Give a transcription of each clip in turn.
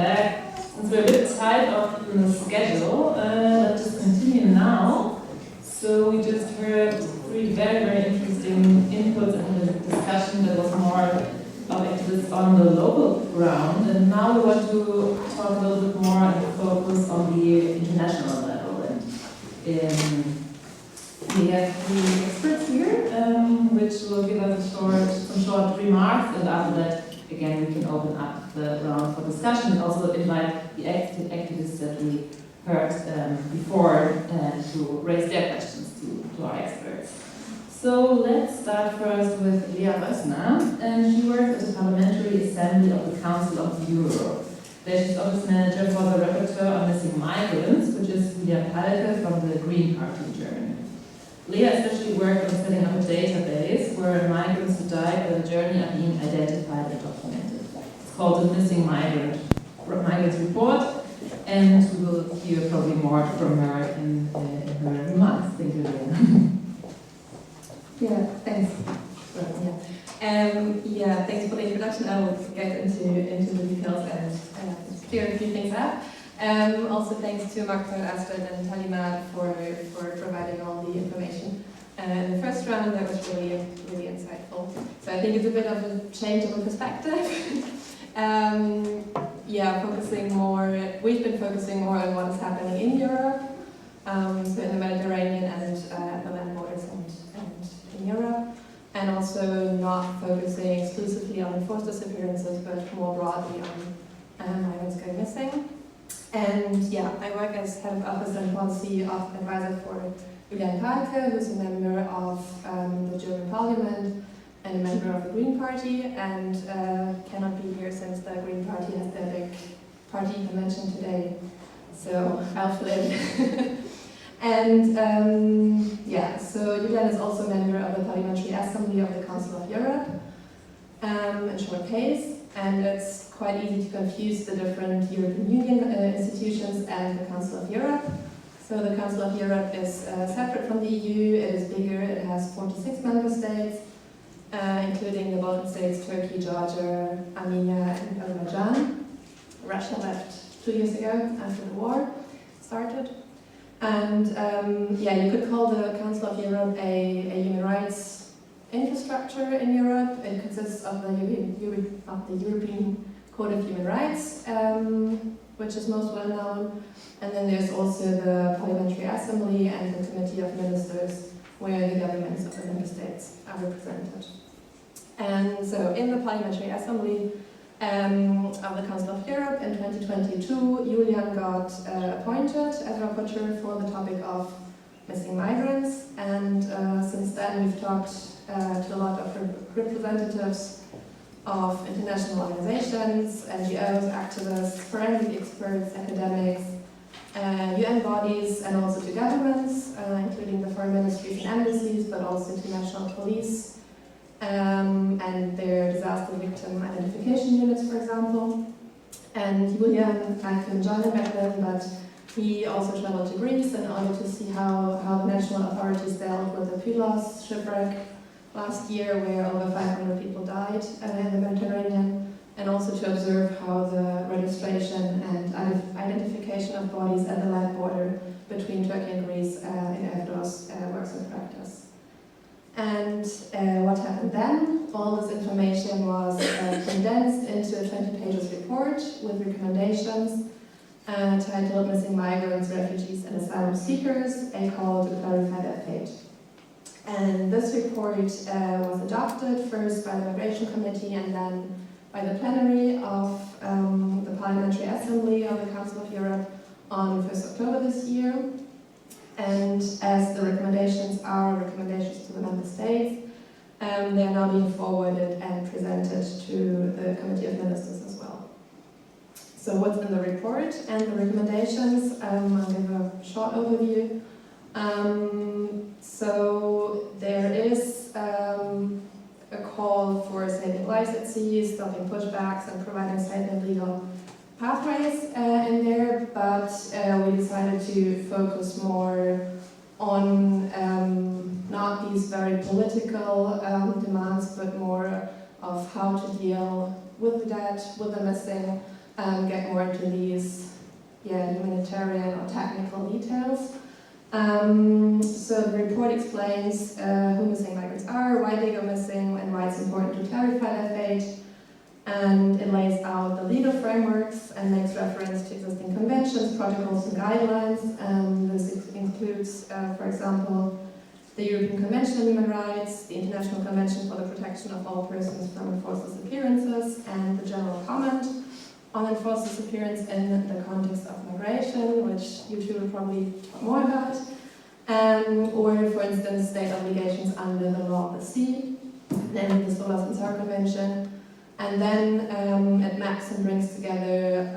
Since we're a bit tight on the schedule, let's just continue now. So we just heard 3 very, very interesting inputs in the discussion that was more of activists on the local ground, and now we want to talk a little bit more and focus on the international level. And we have 3 experts here, which will give us some short remarks, and after that, again, we can open up the round for discussion and also invite the activists that we heard before to raise their questions to our experts. So let's start first with Lea Rössner, and she works at the Parliamentary Assembly of the Council of Europe. There she's Office Manager for the Rapporteur on Missing Migrants, which is Julia Palke from the Green Party in Germany. Lea especially worked on setting up a database where migrants who died on the journey are being identified and documented. It's called the Missing Migrants Report, and we will hear probably more from her in her remarks. Thank you, Lea. Yeah, thanks. Thanks for the introduction. I will get into the details and clear a few things up. Also, thanks to Marco, Astrid, and Halima for providing all the information. In the first round, that was really insightful. So I think it's a bit of a change of perspective. We've been focusing more on what's happening in Europe, so in the Mediterranean and the land borders and in Europe, and also not focusing exclusively on enforced disappearances, but more broadly on migrants going missing. And I work as Head of Office and Policy Advisor for Julia Palke, who's a member of the German Parliament and a member of the Green Party, and cannot be here since the Green Party has their big party convention today. So I'll fill in. And so Julian is also a member of the Parliamentary Assembly of the Council of Europe, in short PACE, and it's quite easy to confuse the different European Union institutions and the Council of Europe. So the Council of Europe is separate from the EU, it is bigger, it has 46 member states, including the Balkan states, Turkey, Georgia, Armenia, and Azerbaijan. Russia left 2 years ago after the war started. And you could call the Council of Europe a human rights infrastructure in Europe. It consists of the European Code of Human Rights, which is most well known. And then there's also the Parliamentary Assembly and the Committee of Ministers, where the governments of the member states are represented. And so in the Parliamentary Assembly of the Council of Europe in 2022, Julian got appointed as rapporteur for the topic of missing migrants, and since then we've talked to a lot of representatives of international organizations, NGOs, activists, forensic experts, academics, UN bodies, and also to governments, including the foreign ministries and embassies, but also to national police, and their disaster victim identification units, for example. And Julian, I couldn't join him back then, but he also traveled to Greece in order to see how the national authorities dealt with the Pylos shipwreck last year, where over 500 people died in the Mediterranean, and also to observe how the registration and identification of bodies at the land border between Turkey and Greece in Evros works in practice. And what happened then? All this information was condensed into a 20 pages report with recommendations titled Missing Migrants, Refugees and Asylum Seekers, a call to clarify their fate. And this report was adopted first by the Migration Committee and then by the plenary of the Parliamentary Assembly of the Council of Europe on 1st October this year. And as the recommendations are recommendations to the member states, they are now being forwarded and presented to the Committee of Ministers as well. So what's in the report and the recommendations? I'll give a short overview. So there is a call for saving lives at sea, stopping pushbacks, and providing safe and legal pathways in there, but we decided to focus more on not these very political demands, but more of how to deal with the dead, with the missing, get more into these humanitarian or technical details. So the report explains who missing migrants are, why they go missing, and why it's important to clarify their fate. And it lays out the legal frameworks and makes reference to existing conventions, protocols, and guidelines. This includes, for example, the European Convention on Human Rights, the International Convention for the Protection of All Persons from Enforced Disappearances, and the General Comment on Enforced Disappearance in the context of migration, which you two will probably talk more about. Or, for instance, state obligations under the law of the sea, namely the Verschwundene Convention. And then it maps and brings together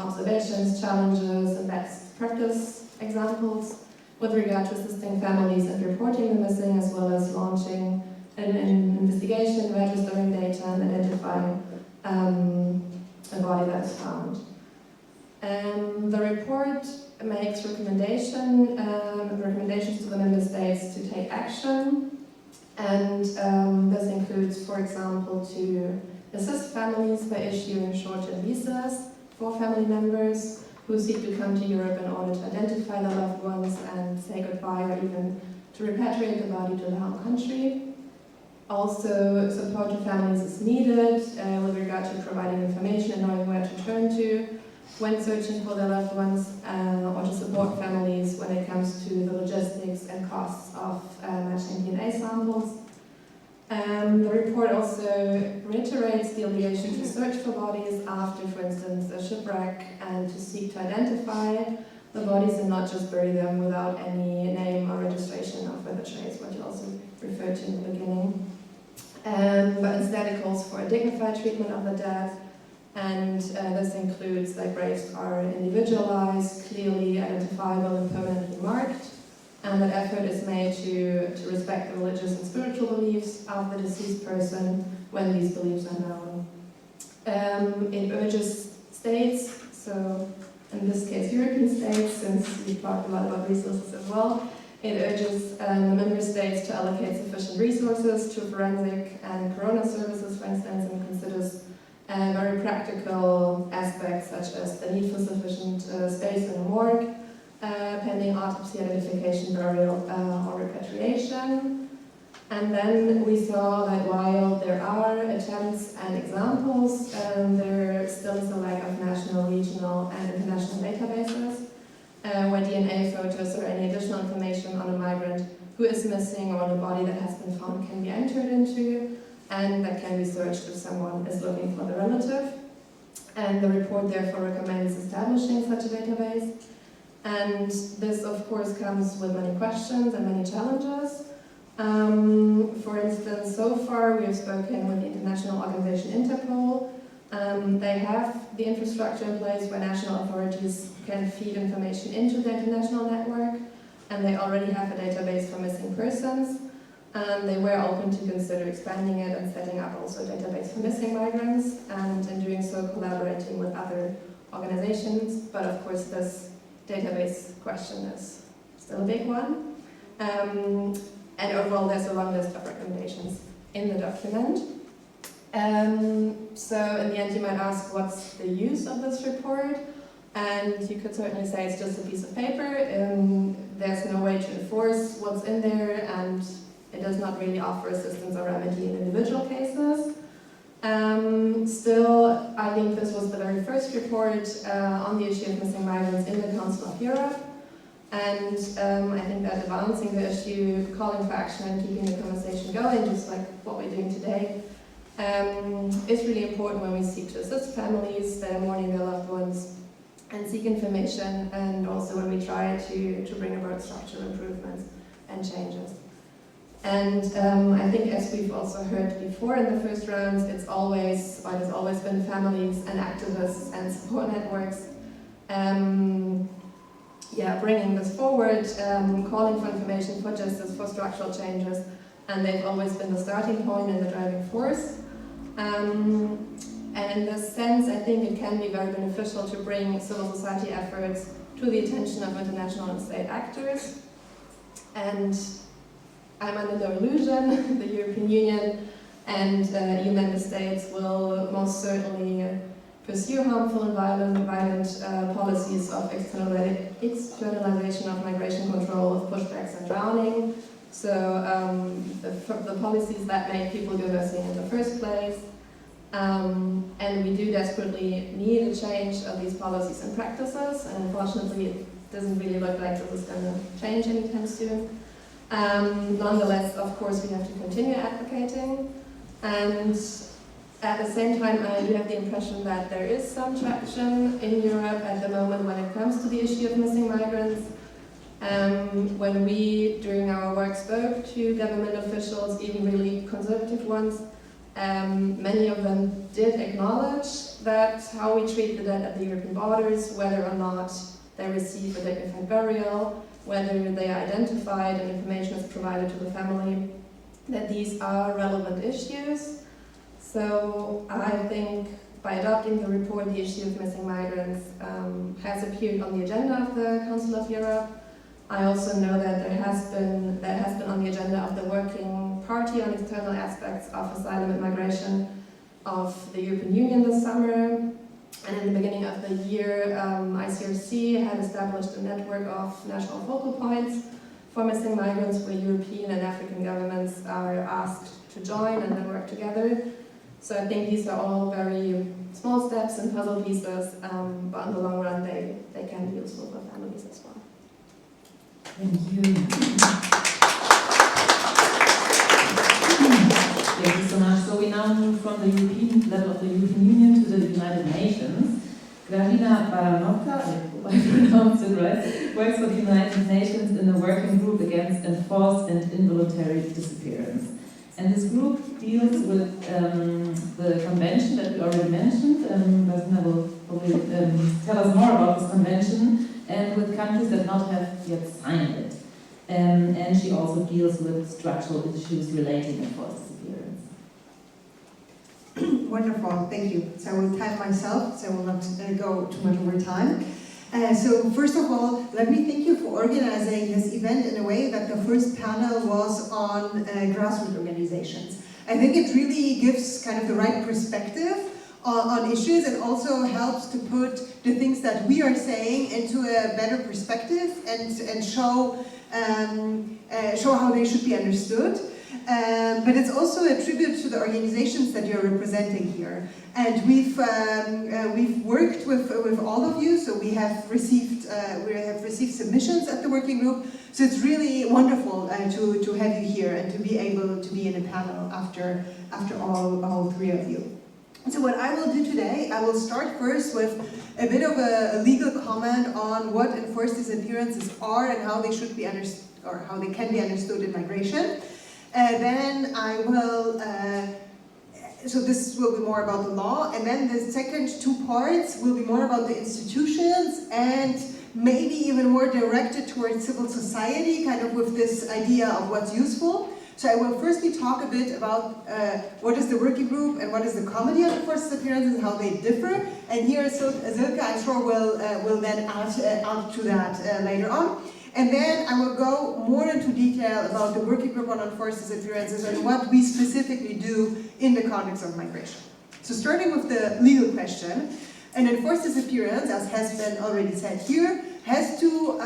observations, challenges, and best practice examples with regard to assisting families and reporting the missing, as well as launching an investigation, registering data, and identifying a body that is found. The report makes recommendations to the member states to take action, and this includes, for example, to assist families by issuing short-term visas for family members who seek to come to Europe in order to identify their loved ones and say goodbye, or even to repatriate the body to the home country. Also, support to families is needed with regard to providing information and knowing where to turn to when searching for their loved ones, or to support families when it comes to the logistics and costs of matching DNA samples. The report also reiterates the obligation to search for bodies after, for instance, a shipwreck, and to seek to identify the bodies and not just bury them without any name or registration of further trace, what you also referred to in the beginning. But instead it calls for a dignified treatment of the dead, and this includes that graves are individualized, clearly identifiable and permanently marked, and that effort is made to respect the religious and spiritual beliefs of the deceased person when these beliefs are known. It urges states, so in this case European states, since we've talked a lot about resources as well, it urges the member states to allocate sufficient resources to forensic and corona services, for instance, and considers very practical aspects such as the need for sufficient space in a morgue, pending autopsy, identification, burial, or repatriation. And then we saw that while there are attempts and examples, there still is a lack of national, regional, and international databases where DNA photos or any additional information on a migrant who is missing or on a body that has been found can be entered into, and that can be searched if someone is looking for the relative. And the report therefore recommends establishing such a database. And this, of course, comes with many questions and many challenges. For instance, so far we have spoken with the international organization Interpol. They have the infrastructure in place where national authorities can feed information into the international network, and they already have a database for missing persons. They were open to consider expanding it and setting up also a database for missing migrants, and in doing so collaborating with other organizations. But of course this database question is still a big one. And overall there's a long list of recommendations in the document. So in the end you might ask, what's the use of this report? And you could certainly say it's just a piece of paper. There's no way to enforce what's in there, and it does not really offer assistance or remedy in individual cases. Still, I think this was the very first report on the issue of missing migrants in the Council of Europe. And I think that advancing the issue, calling for action and keeping the conversation going, just like what we're doing today, is really important when we seek to assist families that are mourning their loved ones and seek information, and also when we try to bring about structural improvements and changes. And I think, as we've also heard before in the first rounds, it's always been families and activists and support networks bringing this forward, calling for information, for justice, for structural changes, and they've always been the starting point and the driving force. And in this sense, I think it can be very beneficial to bring civil society efforts to the attention of international and state actors. And I'm under no illusion, the European Union and EU member states will most certainly pursue harmful and violent policies of externalization of migration control, of pushbacks and drowning. So the policies that make people go missing in the first place. And we do desperately need a change of these policies and practices, and unfortunately it doesn't really look like this is going to change anytime soon. Nonetheless, of course, we have to continue advocating, and at the same time I do have the impression that there is some traction in Europe at the moment when it comes to the issue of missing migrants. When we, during our work, spoke to government officials, even really conservative ones, many of them did acknowledge that how we treat the dead at the European borders, whether or not they receive a dignified burial, whether they are identified and information is provided to the family, that these are relevant issues. So I think by adopting the report, the issue of missing migrants has appeared on the agenda of the Council of Europe. I also know that there has been on the agenda of the Working Party on External Aspects of Asylum and Migration of the European Union this summer. And in the beginning of the year, ICRC had established a network of national focal points for missing migrants where European and African governments are asked to join and then work together. So I think these are all very small steps and puzzle pieces, but in the long run they can be useful for families as well. Thank you. Thank you so much. So we now move from the European level of the European Union to the United Nations. Gravina Baranowska, I hope I pronounced it right, works for the United Nations in the working group against enforced and involuntary disappearance. And this group deals with the convention that we already mentioned. Gravina will probably tell us more about this convention, and with countries that not have yet signed it. And she also deals with structural issues relating to enforced disappearance. Wonderful, thank you. So I will time myself, so I will not go too much over time. So first of all, let me thank you for organizing this event in a way that the first panel was on grassroots organizations. I think it really gives kind of the right perspective on issues, and also helps to put the things that we are saying into a better perspective and show how they should be understood. But it's also a tribute to the organizations that you're representing here. And we've worked with all of you, so we have received submissions at the working group. So it's really wonderful to have you here and to be able to be in a panel after all three of you. So what I will do today, I will start first with a bit of a legal comment on what enforced disappearances are and how they should be understood, or how they can be understood in migration. Then I will, so this will be more about the law, and then the second two parts will be more about the institutions and maybe even more directed towards civil society, kind of with this idea of what's useful. So I will firstly talk a bit about what is the working group and what is the Committee on Enforced Disappearances and how they differ. And here Silke, I'm sure, will then add to that later on. And then I will go more into detail about the working group on enforced disappearances and what we specifically do in the context of migration. So starting with the legal question, an enforced disappearance, as has been already said here, has to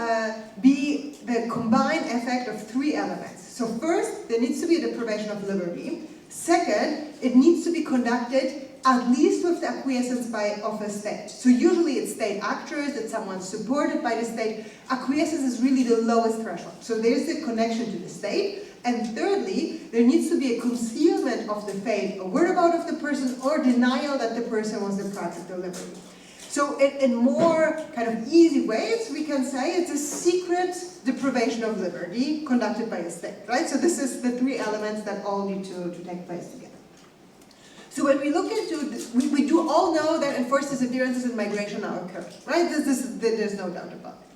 be the combined effect of three elements. So first, there needs to be a deprivation of liberty. Second, it needs to be conducted at least with the acquiescence of a state. So usually it's state actors, it's someone supported by the state. Acquiescence is really the lowest threshold. So there's the connection to the state. And thirdly, there needs to be a concealment of the fate, a whereabouts of the person, or denial that the person was deprived of their liberty. So in more kind of easy ways, we can say it's a secret deprivation of liberty conducted by a state, right? So this is the three elements that all need to take place together. So when we look into this, we do all know that enforced disappearances and migration are occurring, right? There's no doubt about it.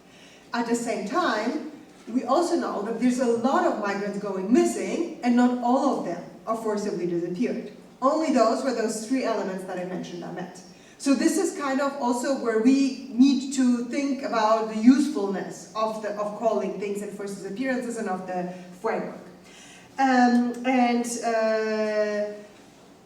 At the same time, we also know that there's a lot of migrants going missing, and not all of them are forcibly disappeared. Only those where those three elements that I mentioned are met. So this is kind of also where we need to think about the usefulness of calling things enforced disappearances and of the framework.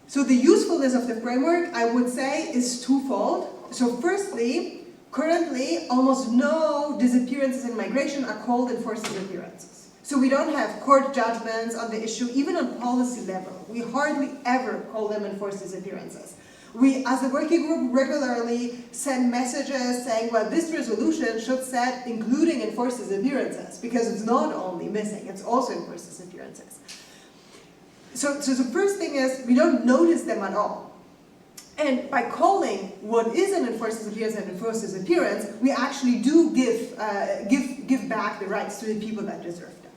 So the usefulness of the framework, I would say, is twofold. So firstly, currently, almost no disappearances in migration are called enforced disappearances. So we don't have court judgments on the issue, even on policy level. We hardly ever call them enforced disappearances. We, as a working group, regularly send messages saying, well, this resolution should set including enforced disappearances, because it's not only missing, it's also enforced disappearances. So the first thing is, we don't notice them at all. And by calling what is an enforced disappearance an enforced disappearance, we actually do give back the rights to the people that deserve them.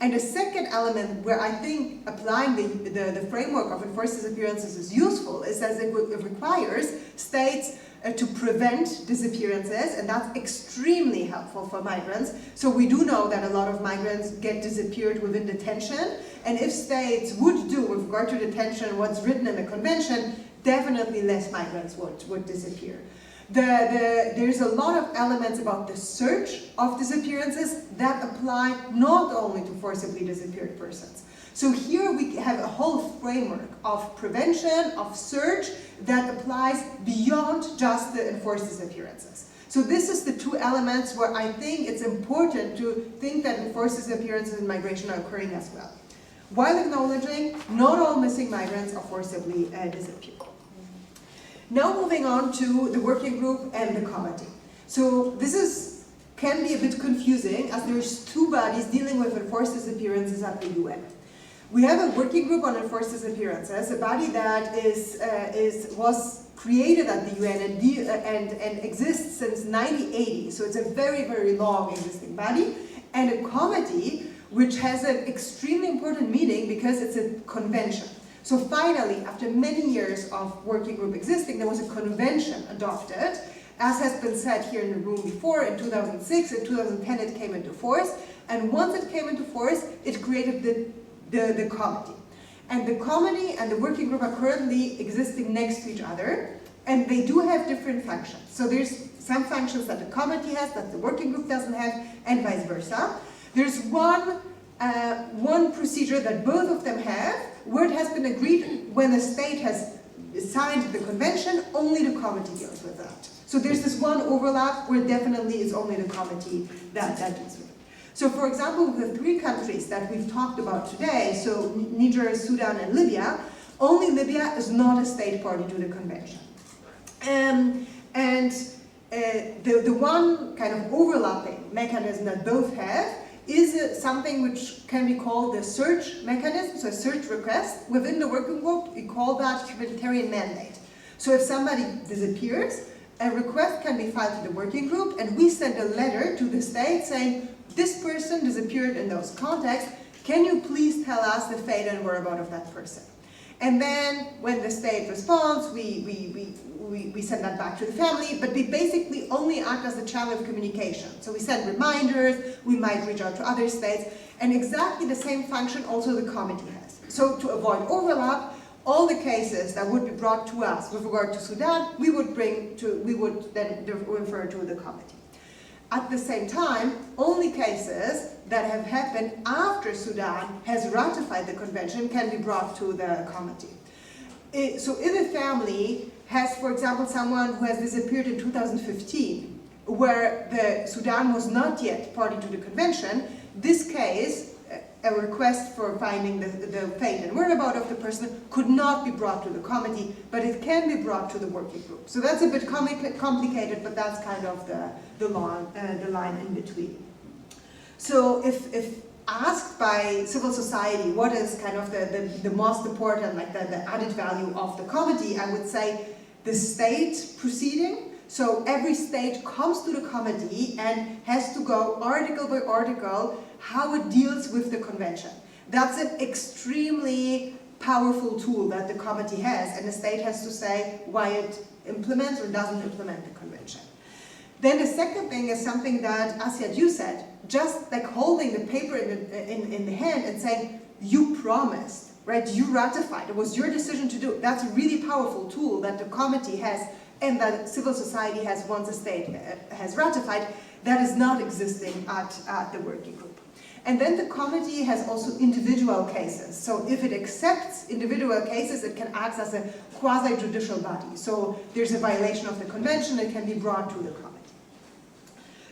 And the second element where I think applying the framework of enforced disappearances is useful is that it requires states to prevent disappearances, and that's extremely helpful for migrants. So we do know that a lot of migrants get disappeared within detention, and if states would do with regard to detention what's written in the convention, definitely less migrants would disappear. There's a lot of elements about the search of disappearances that apply not only to forcibly disappeared persons. So here we have a whole framework of prevention, of search, that applies beyond just the enforced disappearances. So this is the two elements where I think it's important to think that enforced disappearances in migration are occurring as well, while acknowledging not all missing migrants are forcibly disappeared. Now moving on to the working group and the committee. So this can be a bit confusing, as there's two bodies dealing with enforced disappearances at the UN. We have a working group on enforced disappearances, a body that was created at the UN and exists since 1980, so it's a very, very long existing body, and a committee which has an extremely important meaning because it's a convention. So finally, after many years of working group existing, there was a convention adopted, as has been said here in the room before. In 2006, in 2010 it came into force, and once it came into force, it created the committee. And the committee and the working group are currently existing next to each other, and they do have different functions. So there's some functions that the committee has that the working group doesn't have, and vice versa. There's one procedure that both of them have, where it has been agreed when a state has signed the convention, only the committee deals with that. So there's this one overlap where definitely it's only the committee that deals with it. So for example, the three countries that we've talked about today, so Niger, Sudan, and Libya, only Libya is not a state party to the convention. The one kind of overlapping mechanism that both have is something which can be called the search mechanism, so a search request. Within the working group, we call that humanitarian mandate. So if somebody disappears, a request can be filed to the working group, and we send a letter to the state saying, this person disappeared in those contexts, can you please tell us the fate and whereabouts of that person? And then when the state responds, we send that back to the family, but we basically only act as a channel of communication. So we send reminders, we might reach out to other states, and exactly the same function also the committee has. So to avoid overlap, all the cases that would be brought to us with regard to Sudan, we would then refer to the committee. At the same time, only cases that have happened after Sudan has ratified the convention can be brought to the committee. So if a family has, for example, someone who has disappeared in 2015, where the Sudan was not yet party to the convention, this case, a request for finding the fate and whereabouts of the person could not be brought to the committee, but it can be brought to the working group. So that's a bit complicated, but that's kind of the line in between. So if asked by civil society what is kind of the most important, like the added value of the committee, I would say the state proceeding. So every state comes to the committee and has to go article by article how it deals with the convention. That's an extremely powerful tool that the committee has, and the state has to say why it implements or doesn't implement the convention. Then the second thing is something that Asiat, you said, just like holding the paper in the hand and saying, you promised, right? You ratified, it was your decision to do. That's a really powerful tool that the committee has and that civil society has once a state has ratified, that is not existing at the working group. And then the committee has also individual cases. So if it accepts individual cases, it can act as a quasi-judicial body. So there's a violation of the convention, it can be brought to the committee.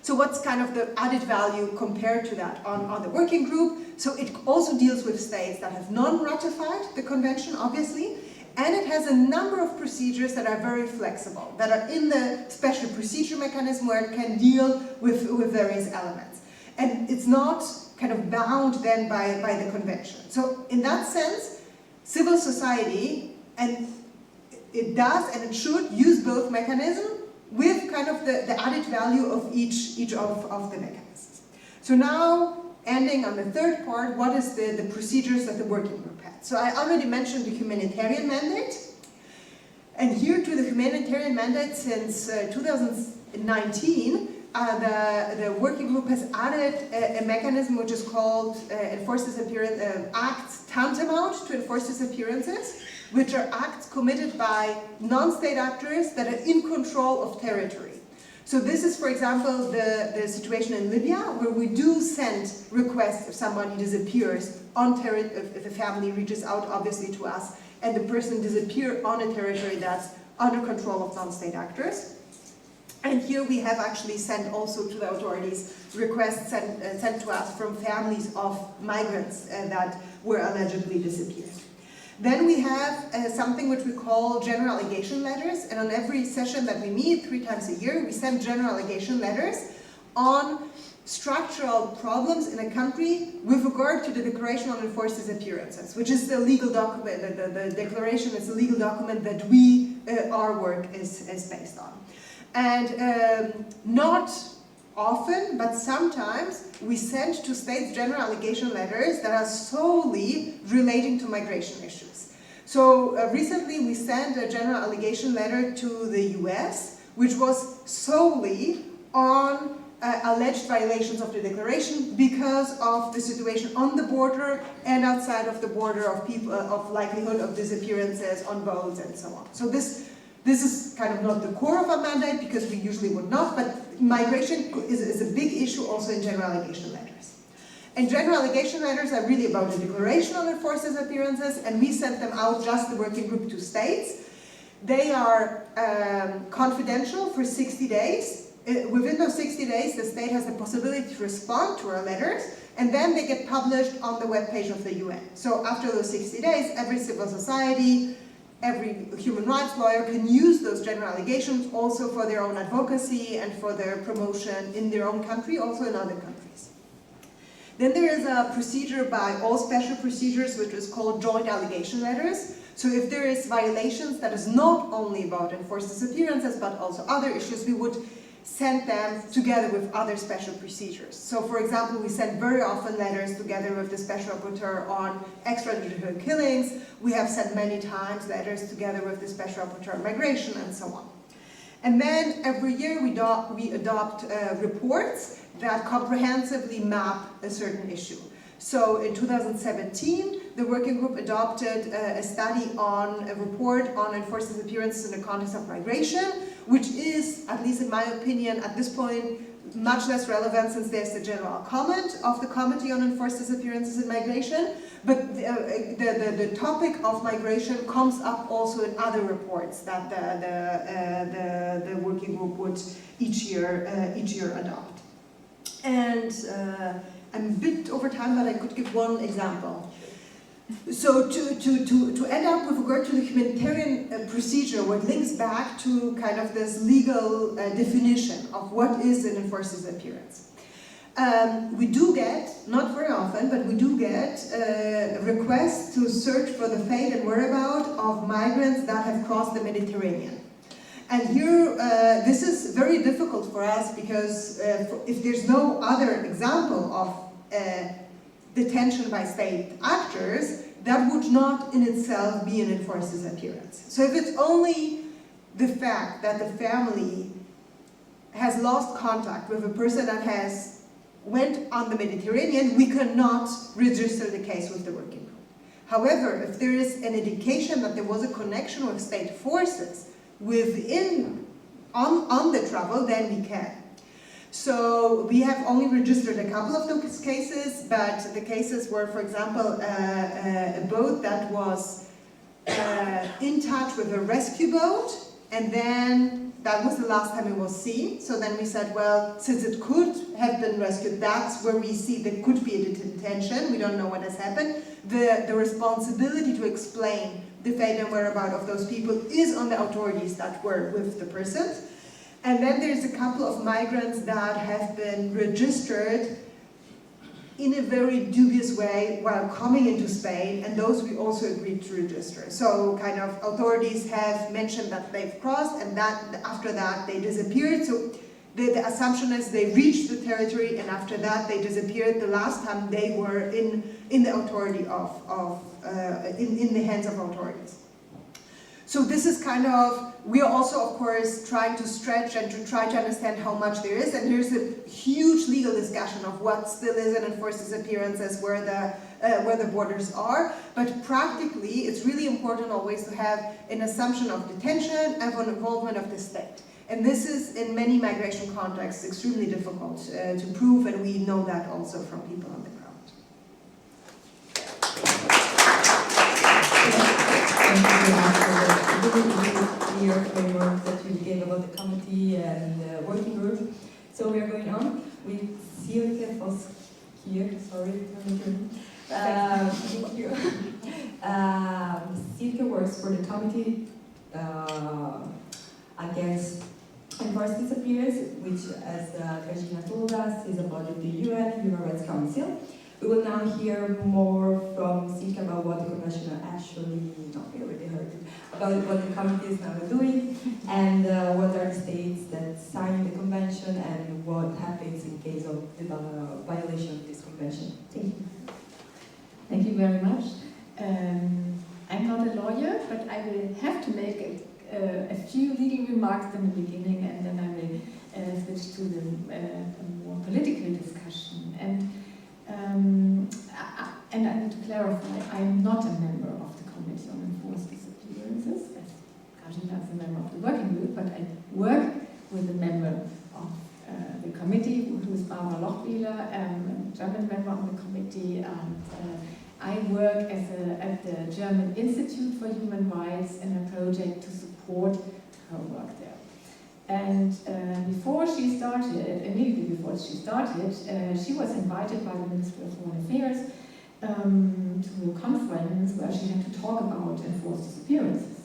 So what's kind of the added value compared to that on the working group? So it also deals with states that have non-ratified the convention, obviously, and it has a number of procedures that are very flexible, that are in the special procedure mechanism where it can deal with various elements. And it's not kind of bound then by the convention. So in that sense, civil society, and it does and it should use both mechanisms with kind of the added value of each of the mechanisms. So now, ending on the third part, what is the procedures that the working group had? So I already mentioned the humanitarian mandate. And here to the humanitarian mandate since 2019, the working group has added a mechanism which is called enforced disappearance acts tantamount to enforced disappearances, which are acts committed by non-state actors that are in control of territory. So this is, for example, the situation in Libya, where we do send requests if somebody disappears on territory, if a family reaches out, obviously, to us, and the person disappears on a territory that's under control of non-state actors. And here we have actually sent also to the authorities requests sent to us from families of migrants that were allegedly disappeared. Then we have something which we call general allegation letters, and on every session that we meet 3 times a year, we send general allegation letters on structural problems in a country with regard to the Declaration on Enforced Disappearances, which is the legal document, the declaration is the legal document that our work is based on. And not often, but sometimes, we send to states general allegation letters that are solely relating to migration issues. So recently we sent a general allegation letter to the US, which was solely on alleged violations of the declaration because of the situation on the border and outside of the border of people, of likelihood of disappearances on boats and so on. So this is kind of not the core of our mandate because we usually would not, but migration is a big issue also in general allegation letters. And general allegation letters are really about the Declaration on Enforced Disappearances, and we sent them out, just the working group, to states. They are confidential for 60 days. Within those 60 days, the state has the possibility to respond to our letters, and then they get published on the webpage of the UN. So after those 60 days, every civil society, every human rights lawyer can use those general allegations also for their own advocacy and for their promotion in their own country, also in other countries. Then there is a procedure by all special procedures which is called joint allegation letters. So if there is violations that is not only about enforced disappearances but also other issues, we would send them together with other special procedures. So for example, we send very often letters together with the Special Rapporteur on extrajudicial killings. We have sent many times letters together with the Special Rapporteur on migration and so on. And then every year we adopt reports that comprehensively map a certain issue. So in 2017, the working group adopted a study on a report on enforced disappearances in the context of migration, which is, at least in my opinion, at this point, much less relevant since there's the general comment of the Committee on Enforced Disappearances in Migration, but the topic of migration comes up also in other reports that the working group would each year adopt. And I'm a bit over time, but I could give one example. So to end up with regard to the humanitarian procedure, what links back to kind of this legal definition of what is an enforced disappearance. We do get, not very often, but we do get requests to search for the fate and whereabouts of migrants that have crossed the Mediterranean. And here, this is very difficult for us because if there's no other example of detention by state actors, that would not in itself be an enforced disappearance. So if it's only the fact that the family has lost contact with a person that has went on the Mediterranean, we cannot register the case with the working group. However, if there is an indication that there was a connection with state forces on the travel, then we can. So we have only registered a couple of those cases, but the cases were, for example, a boat that was in touch with a rescue boat, and then that was the last time it was seen. So then we said, well, since it could have been rescued, that's where we see there could be a detention. We don't know what has happened. The responsibility to explain the fate and whereabouts of those people is on the authorities that were with the persons. And then there's a couple of migrants that have been registered in a very dubious way while coming into Spain, and those we also agreed to register. So kind of authorities have mentioned that they've crossed, and that after that they disappeared. So the assumption is they reached the territory, and after that they disappeared the last time they were in the authority in the hands of authorities. So this is kind of, we are also of course trying to stretch and to try to understand how much there is, and here's a huge legal discussion of what still is an enforced disappearances, where the borders are, but practically it's really important always to have an assumption of detention and an involvement of the state. And this is, in many migration contexts, extremely difficult to prove, and we know that also from people on the ground. Thank you very much for the really clear framework that you gave about the committee and the working group. So we are going on with Silke Voss here. Sorry. Thank you. Silke works for the committee against enforced disappearance, which, as Regina told us, is about the UN Human Rights Council. We will now hear more from Silke about what the convention actually, no, we already heard it, about what the committee is now doing, and what are the states that sign the convention, and what happens in case of the violation of this convention. Thank you. Thank you very much. I'm not a lawyer, but I will have to make a few legal remarks in the beginning, and then I will switch to the more political discussion. And I need to clarify, I'm not a member of the Committee on Enforced Disappearances, as Katarzyna is a member of the working group, but I work with a member of the committee, who is Barbara Lochbihler, a German member of the committee. I work at the German Institute for Human Rights in a project to support her work there. And immediately before she started, she was invited by the Ministry of Foreign Affairs to a conference where she had to talk about enforced disappearances.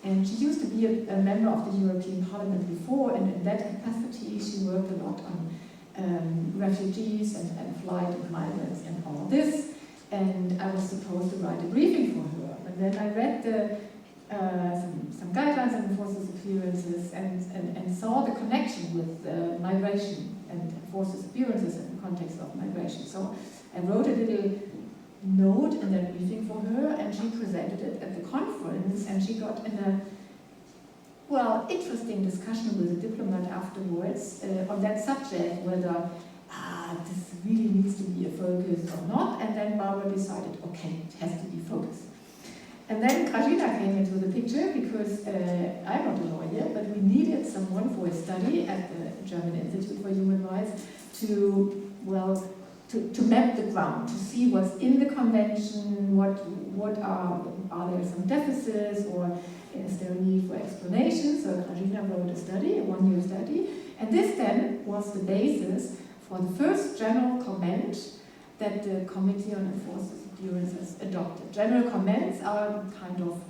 And she used to be a member of the European Parliament before, and in that capacity she worked a lot on refugees and flight of migrants and all this. And I was supposed to write a briefing for her. And then I read some guidelines on enforced disappearances and saw the connection with migration and enforced disappearances in the context of migration. So I wrote a little note in that briefing for her, and she presented it at the conference, and she got in a interesting discussion with a diplomat afterwards on that subject, whether this really needs to be a focus or not. And then Barbara decided, okay, it has to be focused. And then Katarzyna came into the picture because I'm not a lawyer, but we needed someone for a study at the German Institute for Human Rights to map the ground, to see what's in the convention, what are there some deficits, or is there a need for explanation. So Katarzyna wrote a study, a one-year study, and this then was the basis for the first general comment that the Committee on Enforced Disappearances adopted. General comments are kind of,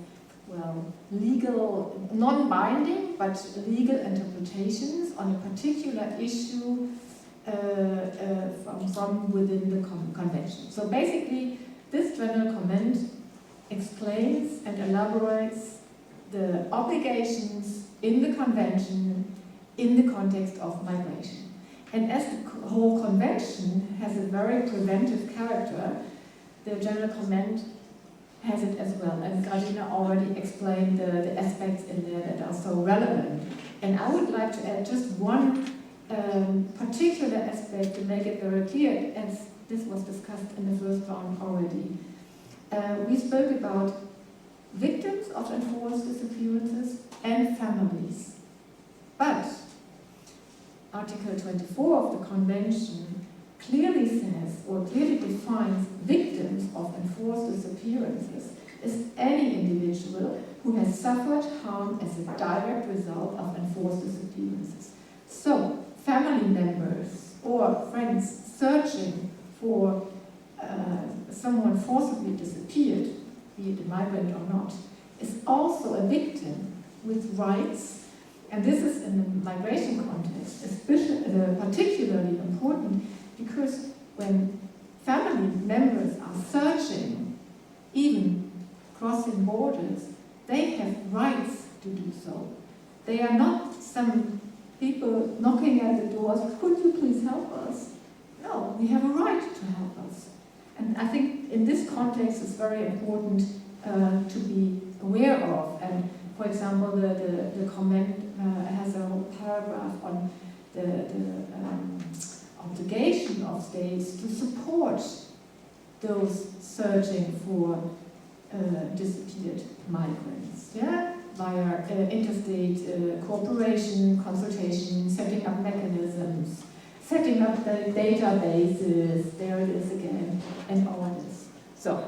legal, non-binding, but legal interpretations on a particular issue from within the convention. So basically, this general comment explains and elaborates the obligations in the convention in the context of migration. And as the whole convention has a very preventive character, the general comment has it as well. And Katarzyna already explained the aspects in there that are so relevant. And I would like to add just one particular aspect to make it very clear, as this was discussed in the first round already. We spoke about victims of enforced disappearances and families. But Article 24 of the Convention clearly says or clearly defines victims of enforced disappearances as any individual who has suffered harm as a direct result of enforced disappearances. So, family members or friends searching for someone forcibly disappeared, be it a migrant or not, is also a victim with rights, and this is in the migration context especially, particularly important, because when family members are searching, even crossing borders, they have rights to do so. They are not some people knocking at the doors, could you please help us? No, we have a right to help us. And I think in this context it's very important to be aware of. And for example, the comment has a whole paragraph on the obligation of states to support those searching for disappeared migrants, yeah? Via interstate cooperation, consultation, setting up mechanisms, setting up the databases, there it is again, and all this. So,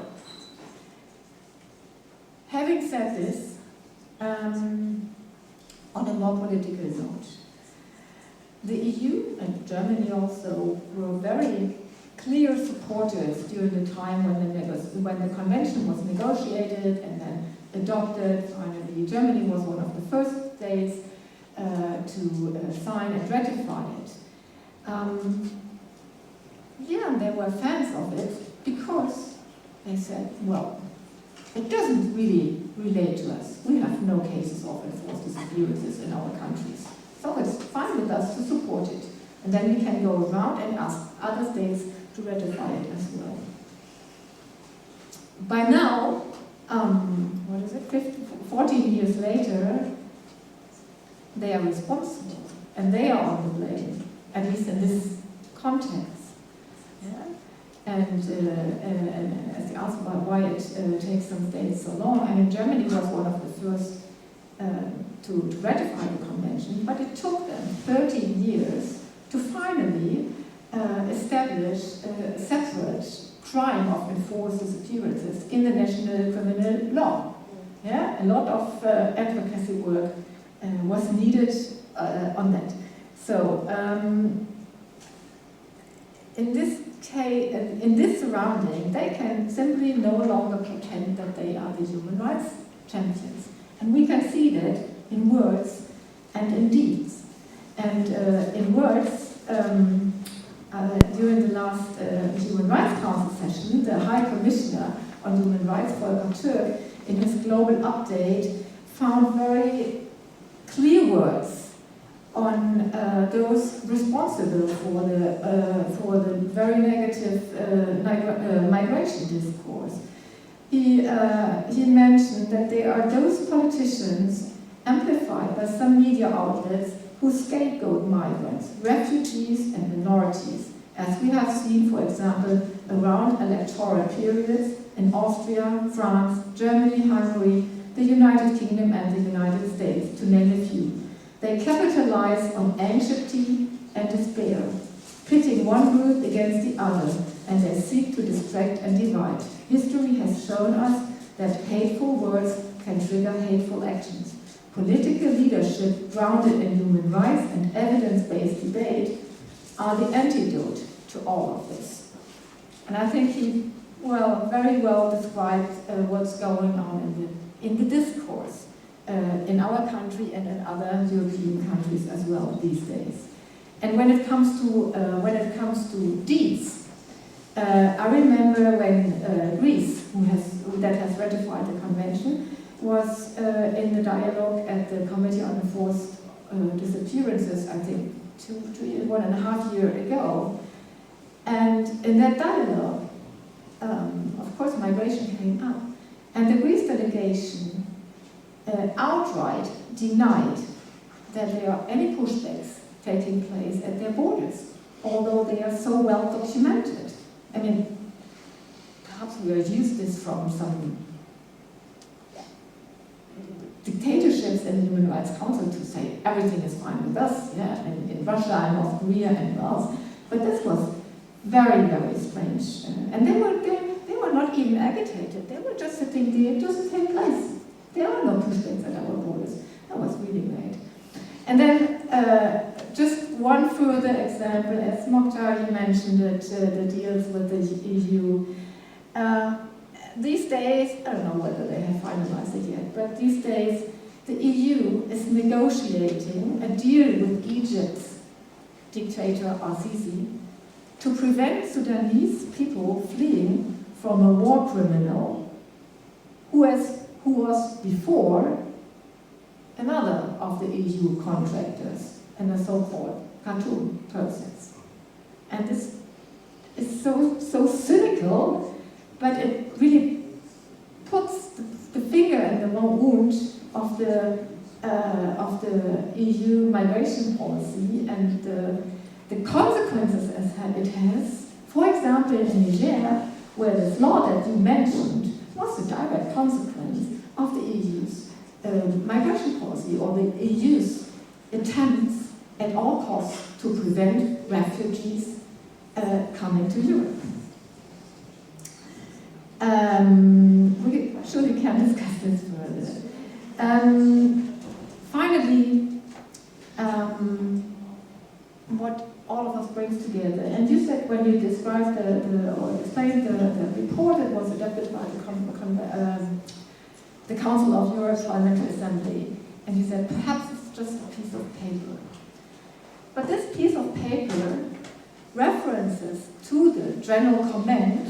having said this, on a more political note, the EU and Germany also were very clear supporters during the time when the convention was negotiated and then adopted. Finally, Germany was one of the first states to sign and ratify it. Yeah, they were fans of it because they said, well, it doesn't really relate to us. We have no cases of enforced disappearances in our countries. So it's fine with us to support it. And then we can go around and ask other states to ratify it as well. By now, 14 years later, they are responsible and they are on the blame, at least in this context. Yeah? And as the answer about why it takes some states so long, I mean, Germany was one of the first to ratify the convention, but it took them 13 years to finally establish a separate crime of enforced disappearances in the national criminal law. Yeah? A lot of advocacy work was needed on that. So, in this surrounding, they can simply no longer pretend that they are the human rights champions. And we can see that in words and in deeds. And in words, during the last Human Rights Council session, the High Commissioner on Human Rights, Volker Türk, in his global update, found very clear words on those responsible for the very negative migration discourse. He mentioned that there are those politicians amplified by some media outlets who scapegoat migrants, refugees and minorities, as we have seen, for example, around electoral periods in Austria, France, Germany, Hungary, the United Kingdom and the United States, to name a few. They capitalize on anxiety and despair, pitting one group against the other, and they seek to distract and divide. History has shown us that hateful words can trigger hateful actions. Political leadership grounded in human rights and evidence-based debate are the antidote to all of this. And I think he very well described what's going on in the discourse in our country and in other European countries as well these days. And when it comes to deeds, I remember when Greece, that has ratified the convention, was in the dialogue at the Committee on Enforced Disappearances, I think 1.5 years ago. And in that dialogue, of course, migration came up. And the Greece delegation outright denied that there are any pushbacks taking place at their borders, although they are so well documented. I mean, perhaps we have used this from some dictatorships in the Human Rights Council to say everything is fine with us, yeah, in Russia and North Korea and else. But this was very, very strange. And they were not even agitated. They were just sitting there to the same place. There are no pushbacks at our borders. That was really great. And then just one further example, as Mokhtar, you mentioned it, that deals with the EU. These days, I don't know whether they have finalized it yet, but these days the EU is negotiating a deal with Egypt's dictator al-Sisi to prevent Sudanese people fleeing from a war criminal who was before another of the EU contractors in the so-called Khartoum process. And this is so cynical, but it really puts the finger in the wound of the EU migration policy and the consequences as it has. For example, in Niger, where this law that you mentioned was a direct consequence of the EU's migration policy, or the EU's attempts at all costs to prevent refugees coming to Europe. We surely can discuss this further. Finally, what all of us brings together, and you said when you described or explained the report that was adopted by the Council of Europe's Parliamentary Assembly, and you said perhaps it's just a piece of paper. But this piece of paper references to the general comment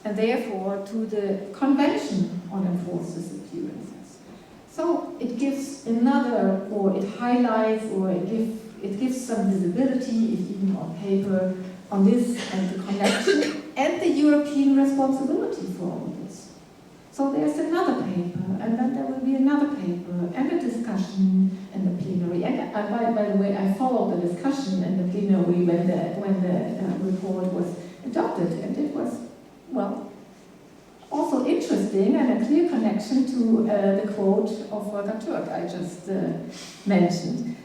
and therefore to the Convention on Enforced Disappearances. So it gives another, or it highlights, or it gives some visibility, if even on paper, on this and the connection and the European responsibility for all this. So there's another paper, and then there will be another paper, and a discussion in the plenary. And by the way, I followed the discussion in the plenary when the report was adopted, and it was, well, also interesting and a clear connection to the quote of Volker Türk I just mentioned.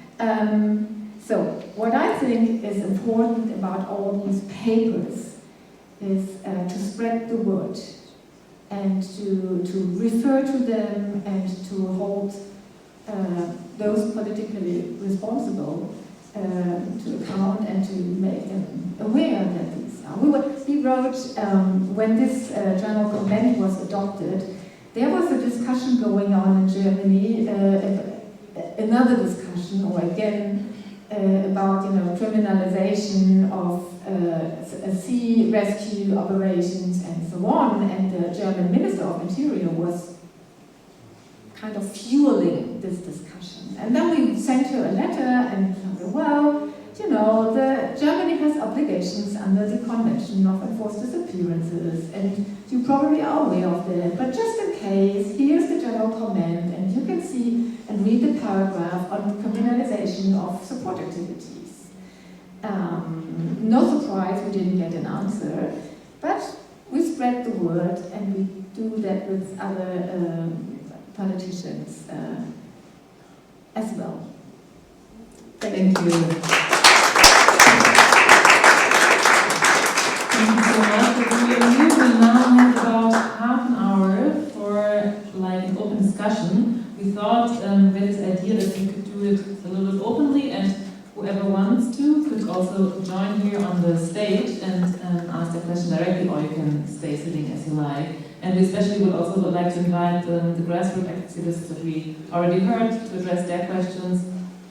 So what I think is important about all these papers is to spread the word and to refer to them and to hold those politically responsible to account and to make them aware that these are. We wrote, when this general comment was adopted, there was a discussion going on in Germany, another discussion, or again, about criminalization of sea rescue operations and so on, and the German Minister of Interior was kind of fueling this discussion. And then we sent her a letter and said, well, Germany has obligations under the Convention of Enforced Disappearances, and you probably are aware of that, but just in case, here's the general comment, and you can see and read the paragraph on criminalization of support activities. No surprise, we didn't get an answer, but we spread the word, and we do that with other politicians as well. Thank you. Thank you so much. We will now have about half an hour for an open discussion. We thought with this idea that we could do it a little bit openly, and whoever wants to could also join here on the stage and ask the question directly, or you can stay sitting as you like. And we especially would also like to invite the grassroots activists that we already heard to address their questions,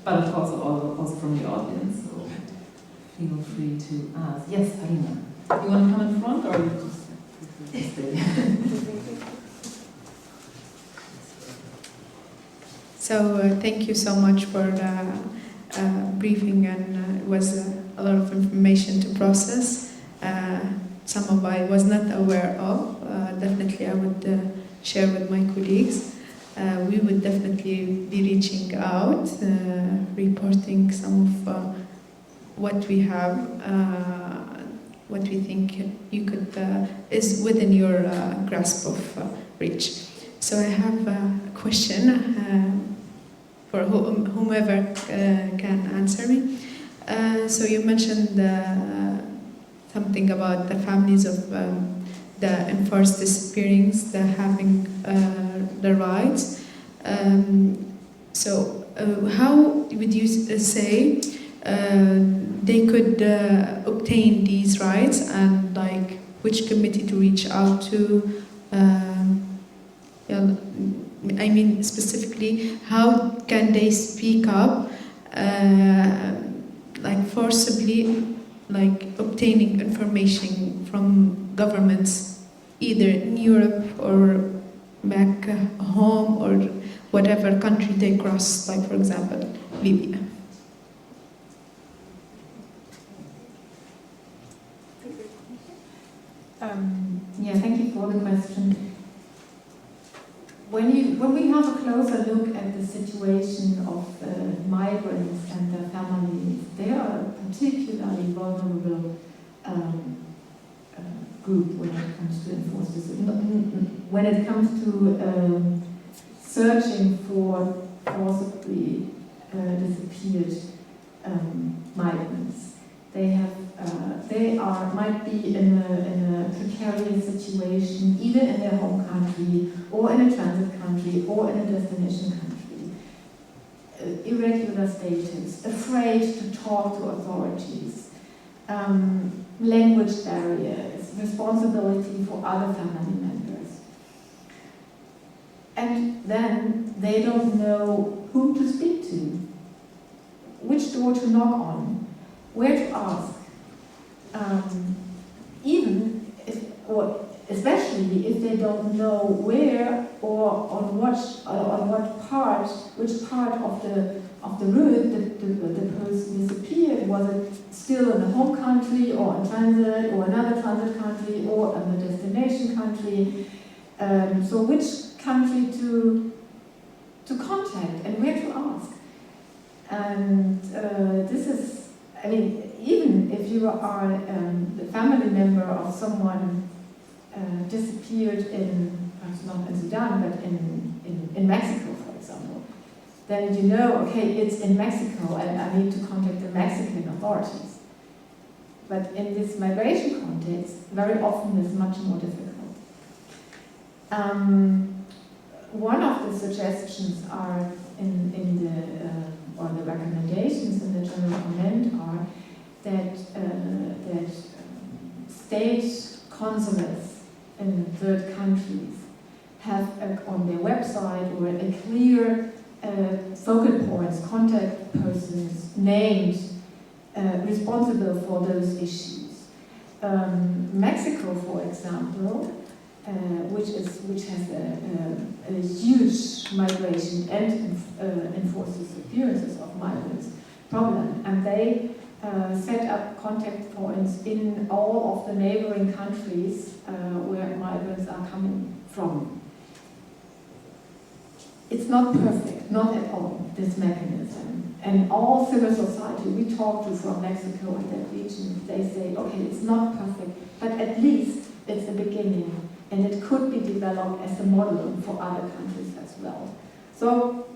but of course also from the audience. So feel free to ask. Yes, Arina. You want to come in front, or you just stay? So thank you so much for the briefing, and it was a lot of information to process. Some of I was not aware of. Definitely I would share with my colleagues. We would definitely be reaching out, reporting some of what we have, what we think you could is within your grasp of reach. So I have a question. for whomever can answer me. So you mentioned something about the families of the enforced disappearings, the having the rights. So how would you say they could obtain these rights, and like which committee to reach out to? I mean, specifically, how can they speak up, like forcibly, like obtaining information from governments, either in Europe or back home or whatever country they cross, like for example, Libya? Yeah, thank you for the question. When we have a closer look at the situation of migrants and their families, they are a particularly vulnerable group when it comes to enforced disappearance. When it comes to searching for forcibly disappeared migrants, they might be in a precarious situation, either in their home country, or in a transit country, or in a destination country. Irregular status, afraid to talk to authorities, language barriers, responsibility for other family members. And then they don't know whom to speak to, which door to knock on, where to ask. Especially if they don't know where or on which part of the route the person disappeared. Was it still in the home country, or in transit, or another transit country, or in the destination country? So which country to contact and where to ask? And this is, I mean, even if you are the family member of someone disappeared perhaps not in Sudan, but in Mexico, for example, then you know, okay, it's in Mexico and I need to contact the Mexican authorities. But in this migration context, very often it's much more difficult. One of the suggestions are or the recommendations in the general comment are that state consulates in third countries have on their website or a clear focal points, contact persons named responsible for those issues. Mexico, for example, which has a huge migration and enforced disappearances of migrants problem, and they set up contact points in all of the neighboring countries where migrants are coming from. It's not perfect, not at all, this mechanism. And all civil society we talk to from Mexico and that region, they say, okay, it's not perfect, but at least it's a beginning, and it could be developed as a model for other countries as well. So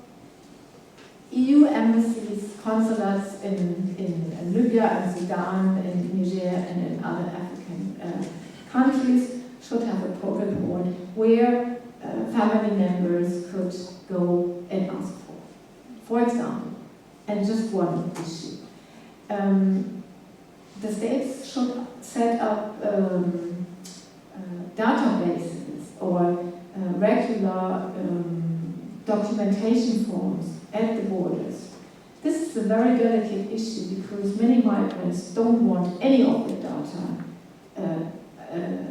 EU embassies, consulates in Libya and Sudan, in Niger and in other African countries should have a focal point where family members could go and ask for. For example, and just one issue, the states should set up databases or regular documentation forms at the borders. This is a very delicate issue because many migrants don't want any of the data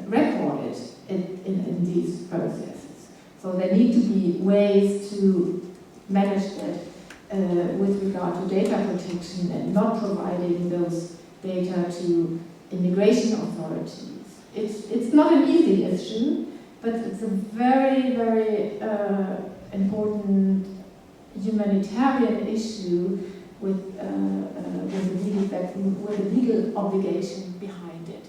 recorded in these processes. So there need to be ways to manage that with regard to data protection and not providing those data to immigration authorities. It's not an easy issue, but it's a very, very important humanitarian issue with a legal obligation behind it.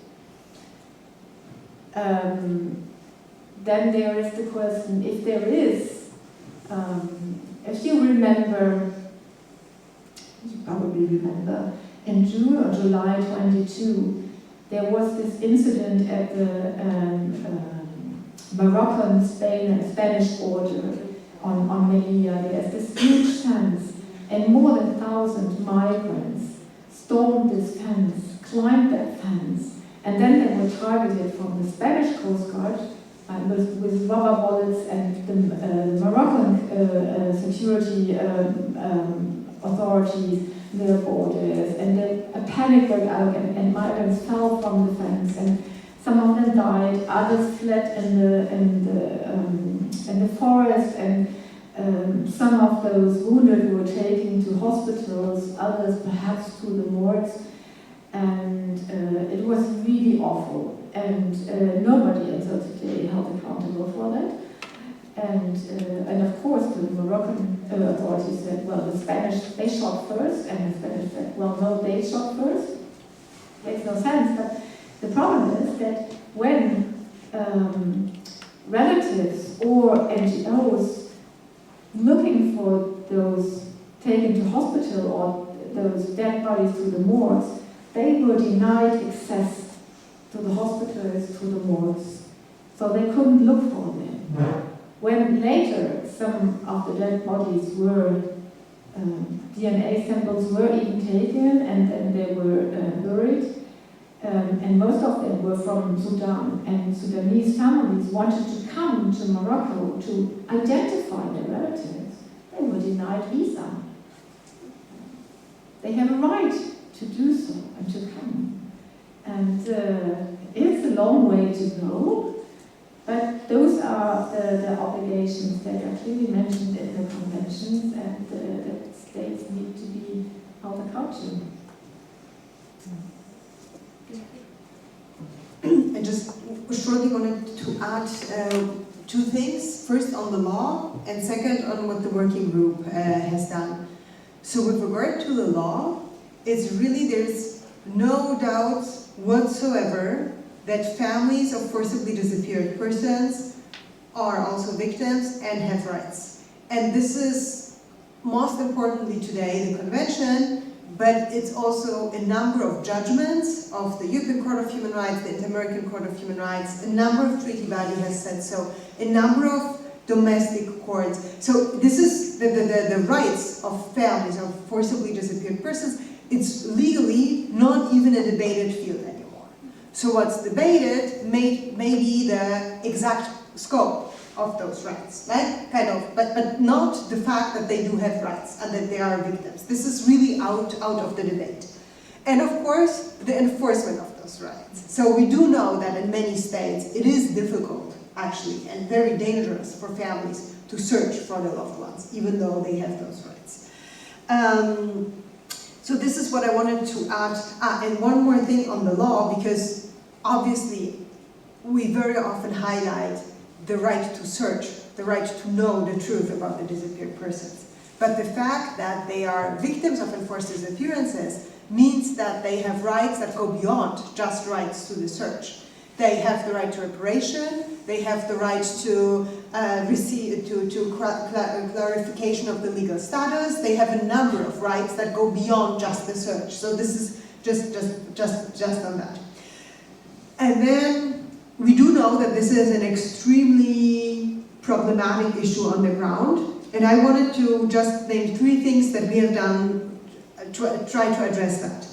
Then there is the question, if there is if you remember, you probably remember, in June or July 22, there was this incident at the Moroccan-Spanish border on Melilla. There's this huge fence, and more than 1,000 migrants stormed this fence, climbed that fence, and then they were targeted from the Spanish Coast Guard with rubber bullets, and the Moroccan security authorities, their borders, and then a panic broke out, and migrants fell from the fence, and some of them died, others fled in the forest, and some of those wounded were taken to hospitals, others perhaps to the morgues, and it was really awful, and nobody until today held accountable for that. And of course the Moroccan authorities said, well, the Spanish, they shot first, and the Spanish said, well, no, they shot first. Makes no sense, but the problem is that when relatives or NGOs looking for those taken to hospital or those dead bodies to the morgues, they were denied access to the hospitals, to the morgues, so they couldn't look for them. When later some of the dead bodies were, DNA samples were even taken, and then they were buried, and most of them were from Sudan, and Sudanese families wanted to come to Morocco to identify their relatives. They were denied visa. They have a right to do so and to come. And it's a long way to go, but those are the obligations that are clearly mentioned in the conventions, and that states need to be held accountable. I just shortly wanted to add two things. First on the law, and second on what the working group has done. So with regard to the law, it's really, there's no doubt whatsoever that families of forcibly disappeared persons are also victims and have rights. And this is most importantly today the convention, but it's also a number of judgments of the European Court of Human Rights, the Inter-American Court of Human Rights, a number of treaty bodies has said so, a number of domestic courts. So this is the rights of families of forcibly disappeared persons. It's legally not even a debated field anymore. So what's debated may be the exact scope of those rights, right? Kind of, but not the fact that they do have rights and that they are victims. This is really out of the debate. And of course, the enforcement of those rights. So we do know that in many states it is difficult, actually, and very dangerous for families to search for their loved ones, even though they have those rights. So this is what I wanted to add. And one more thing on the law, because obviously we very often highlight the right to search, the right to know the truth about the disappeared persons. But the fact that they are victims of enforced disappearances means that they have rights that go beyond just rights to the search. They have the right to reparation, they have the right to clarification of the legal status, they have a number of rights that go beyond just the search. So this is just on that. And then we do know that this is an extremely problematic issue on the ground, and I wanted to just name 3 things that we have done to try to address that.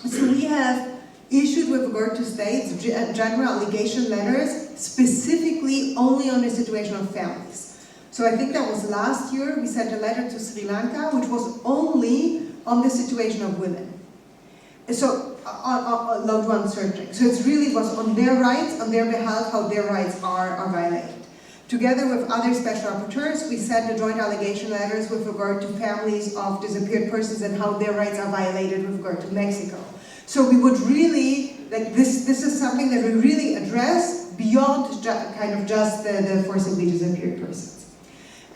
So we have issued with regard to states general allegation letters specifically only on the situation of families. So I think that was last year we sent a letter to Sri Lanka which was only on the situation of women. So on loved one searching. So it really was on their rights, on their behalf, how their rights are violated. Together with other special rapporteurs, we sent the joint allegation letters with regard to families of disappeared persons and how their rights are violated with regard to Mexico. So we would really, like this is something that we really address beyond just the forcibly disappeared persons.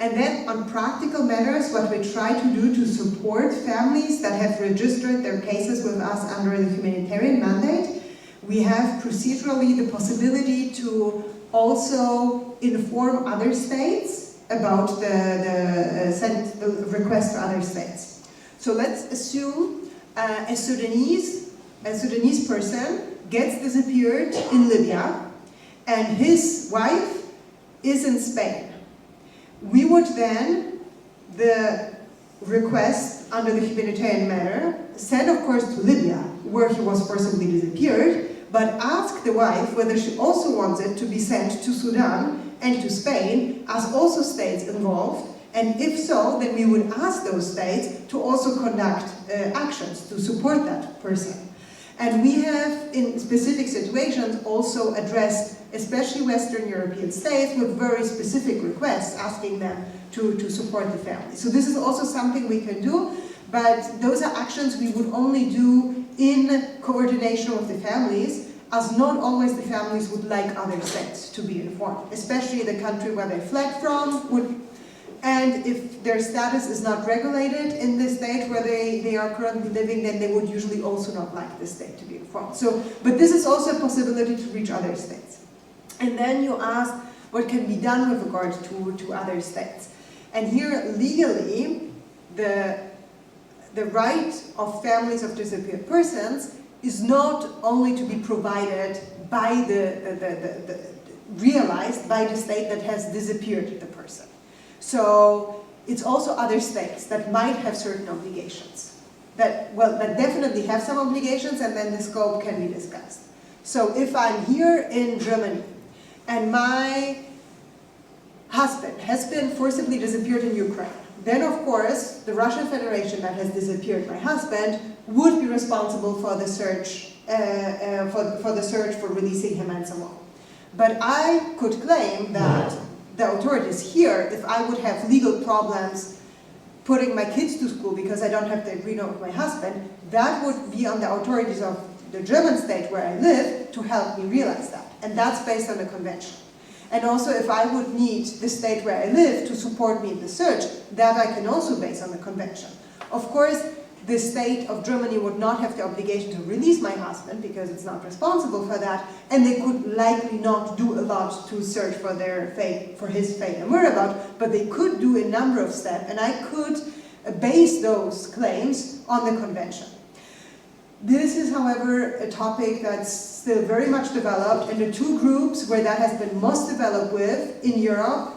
And then on practical matters, what we try to do to support families that have registered their cases with us under the humanitarian mandate, we have procedurally the possibility to also inform other states about the request to other states. So let's assume a Sudanese person gets disappeared in Libya, and his wife is in Spain. We would then, the request under the humanitarian matter, send of course to Libya, where he was forcibly disappeared, but ask the wife whether she also wants it to be sent to Sudan and to Spain, as also states involved, and if so, then we would ask those states to also conduct actions to support that person. And we have, in specific situations, also addressed especially Western European states with very specific requests asking them to support the family. So this is also something we can do, but those are actions we would only do in coordination with the families, as not always the families would like other states to be informed, especially the country where they fled from, and if their status is not regulated in the state where they are currently living, then they would usually also not like the state to be informed. So, but this is also a possibility to reach other states. And then you ask what can be done with regard to other states. And here, legally, the right of families of disappeared persons is not only to be provided by realized by the state that has disappeared the person. So it's also other states that might have certain obligations, that definitely have some obligations, and then the scope can be discussed. So if I'm here in Germany and my husband has been forcibly disappeared in Ukraine, then of course the Russian Federation that has disappeared my husband would be responsible for the search, for releasing him and so on. But I could claim that the authorities here, if I would have legal problems putting my kids to school because I don't have the agreement with my husband, that would be on the authorities of the German state where I live to help me realize that. And that's based on the convention. And also if I would need the state where I live to support me in the search, that I can also base on the convention. Of course, the state of Germany would not have the obligation to release my husband because it's not responsible for that, and they could likely not do a lot to search for their fate, for his fate and whereabouts, but they could do a number of steps, and I could base those claims on the convention. This is, however, a topic that's still very much developed, and the two groups where that has been most developed with in Europe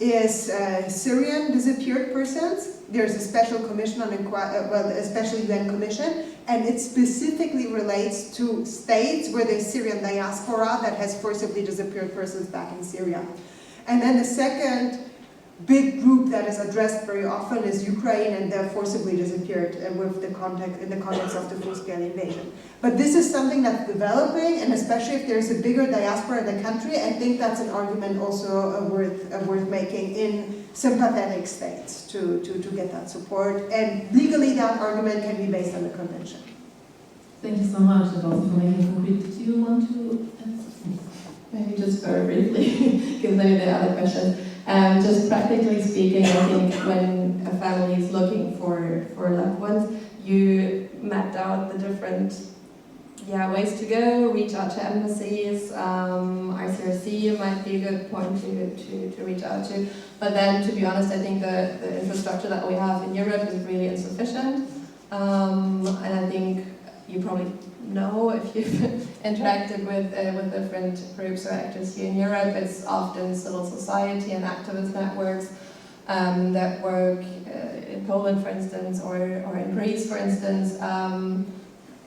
is Syrian disappeared persons. There's a special commission on a special UN commission, and it specifically relates to states where there's Syrian diaspora that has forcibly disappeared persons back in Syria. And then the second big group that is addressed very often is Ukraine and the forcibly disappeared in the context of the full-scale invasion. But this is something that's developing, and especially if there's a bigger diaspora in the country, I think that's an argument also worth making in sympathetic states to get that support. And legally that argument can be based on the convention. Thank you so much, and also for making concrete. Do you want to answer? Maybe just very briefly, because maybe there are other questions. Just practically speaking, I think when a family is looking for loved ones, you mapped out the different ways to go, reach out to embassies, ICRC might be a good point to reach out to. But then, to be honest, I think the infrastructure that we have in Europe is really insufficient. And I think you probably know, if you've interacted with different groups or actors here in Europe, it's often civil society and activist networks that work in Poland, for instance, or in Greece, for instance.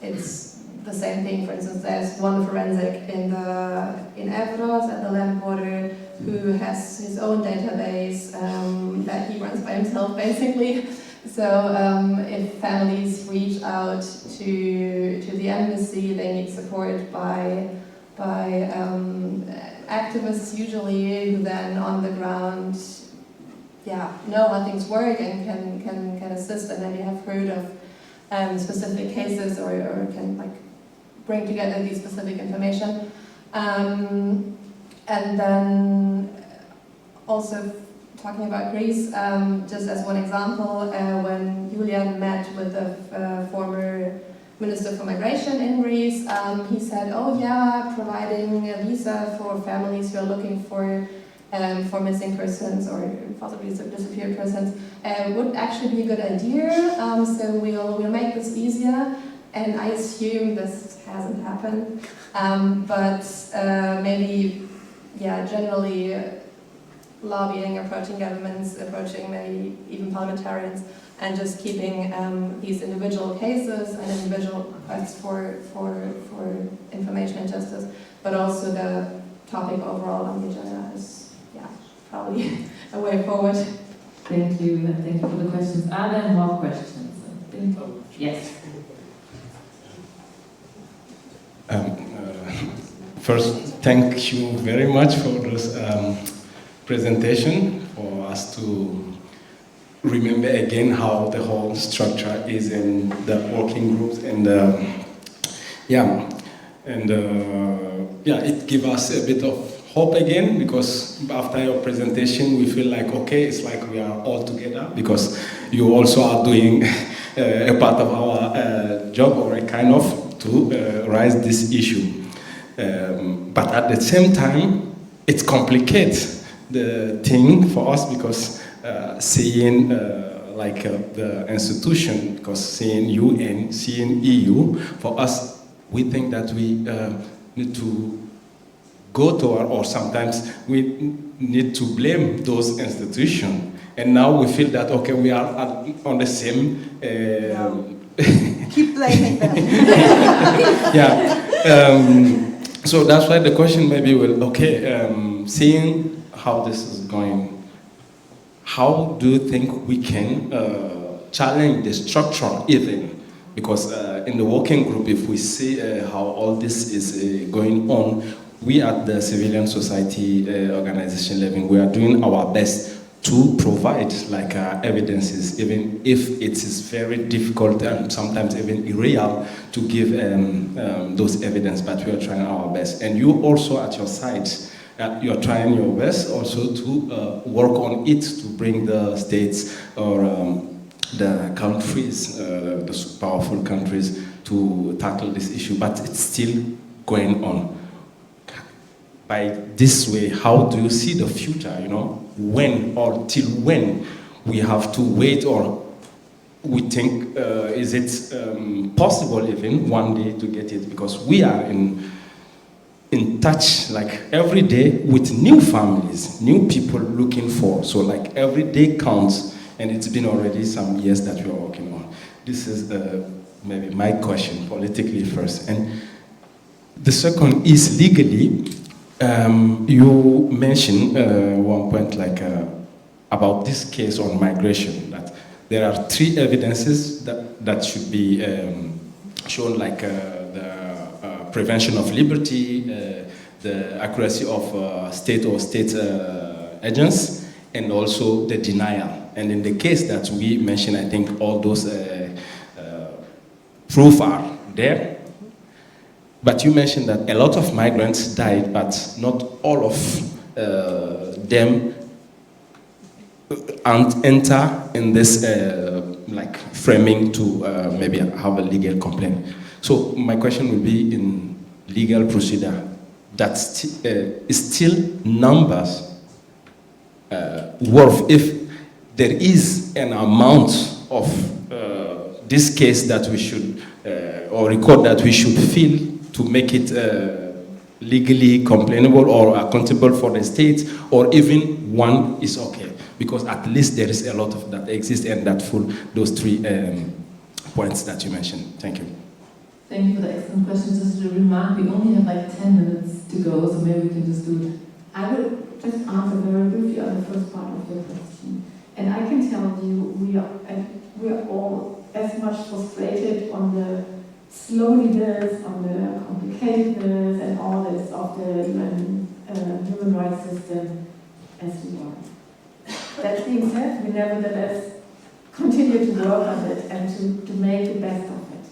It's the same thing. For instance, there's one forensic in Evros at the land border who has his own database that he runs by himself, basically. So if families reach out to the embassy, they need support by activists usually, who then on the ground know how things work and can assist, and maybe have heard of specific cases or can bring together these specific information. And then also talking about Greece, just as one example, when Julian met with the former Minister for Migration in Greece, he said, oh yeah, providing a visa for families who are looking for for missing persons or possibly disappeared persons would actually be a good idea. So we'll make this easier, and I assume this hasn't happened, but maybe, yeah, generally lobbying, approaching governments, approaching maybe even parliamentarians, and just keeping these individual cases and individual requests for information and justice, but also the topic overall on the agenda is, yeah, probably a way forward. Thank you, and thank you for the questions. Are there more questions? Yes. First, thank you very much for this presentation, for us to remember again how the whole structure is in the working groups, and it gives us a bit of hope again, because after your presentation we feel like, okay, it's like we are all together, because you also are doing a part of our job, or a kind of, to raise this issue. But at the same time, it complicates the thing for us, because seeing the institution, because seeing UN, seeing EU, for us, we think that we need to go to or sometimes we need to blame those institutions. And now we feel that, okay, we are on the same... Keep blaming them. Yeah. So that's why the question maybe will, seeing how this is going, how do you think we can challenge the structure even? Because in the working group, if we see how all this is going on, we at the civilian society organization Leben, we are doing our best to provide evidences, even if it is very difficult and sometimes even irreal to give those evidence, but we are trying our best. And you also at your side, you are trying your best also to work on it, to bring the states or the countries, the powerful countries, to tackle this issue, but it's still going on. By this way, how do you see the future, when or till when we have to wait, or we think, is it possible even one day to get it? Because we are in touch every day with new families, new people looking for, so every day counts, and it's been already some years that we are working on. This is maybe my question, politically first. And the second is legally. You mentioned one point about this case on migration, that there are 3 evidences that should be shown, the prevention of liberty, the accuracy of state or state agents, and also the denial. And in the case that we mentioned, I think all those proof are there. But you mentioned that a lot of migrants died, but not all of them enter in this framing to maybe have a legal complaint. So my question would be, in legal procedure, that is still numbers worth, if there is an amount of this case that we should or record that we should fill to make it legally complainable or accountable for the state, or even one is okay, because at least there is a lot of that exists and that full those 3 points that you mentioned. Thank you. Thank you for the excellent questions. Just a remark, we only have 10 minutes to go, so maybe we can just do it. I will just answer very briefly on the first part of your question. And I can tell you, we are all as much frustrated on the slowness, on the complicatedness and all this of the human rights system as we are. That being said, we nevertheless continue to work on it and to make the best of it.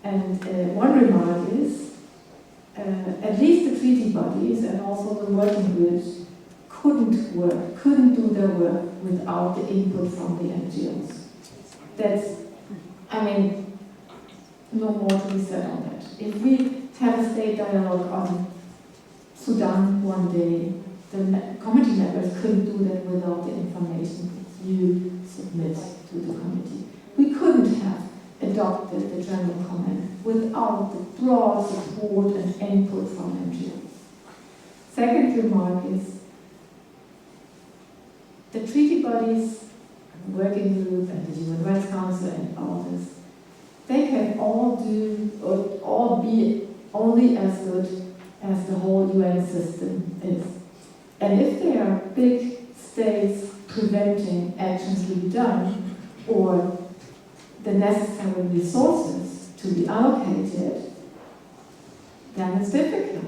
And one remark is, at least the treaty bodies and also the working groups couldn't do their work without the input from the NGOs. No more to be said on that. If we have a state dialogue on Sudan one day, committee members couldn't do that without the information that you submit to the committee. We couldn't have adopted the general comment without the broad support and input from NGOs. Second remark is the treaty bodies, the working group and the Human Rights Council and others, they can all do or all be only as good as the whole UN system is. And if there are big states preventing actions to be done or the necessary resources to be allocated, then it's difficult.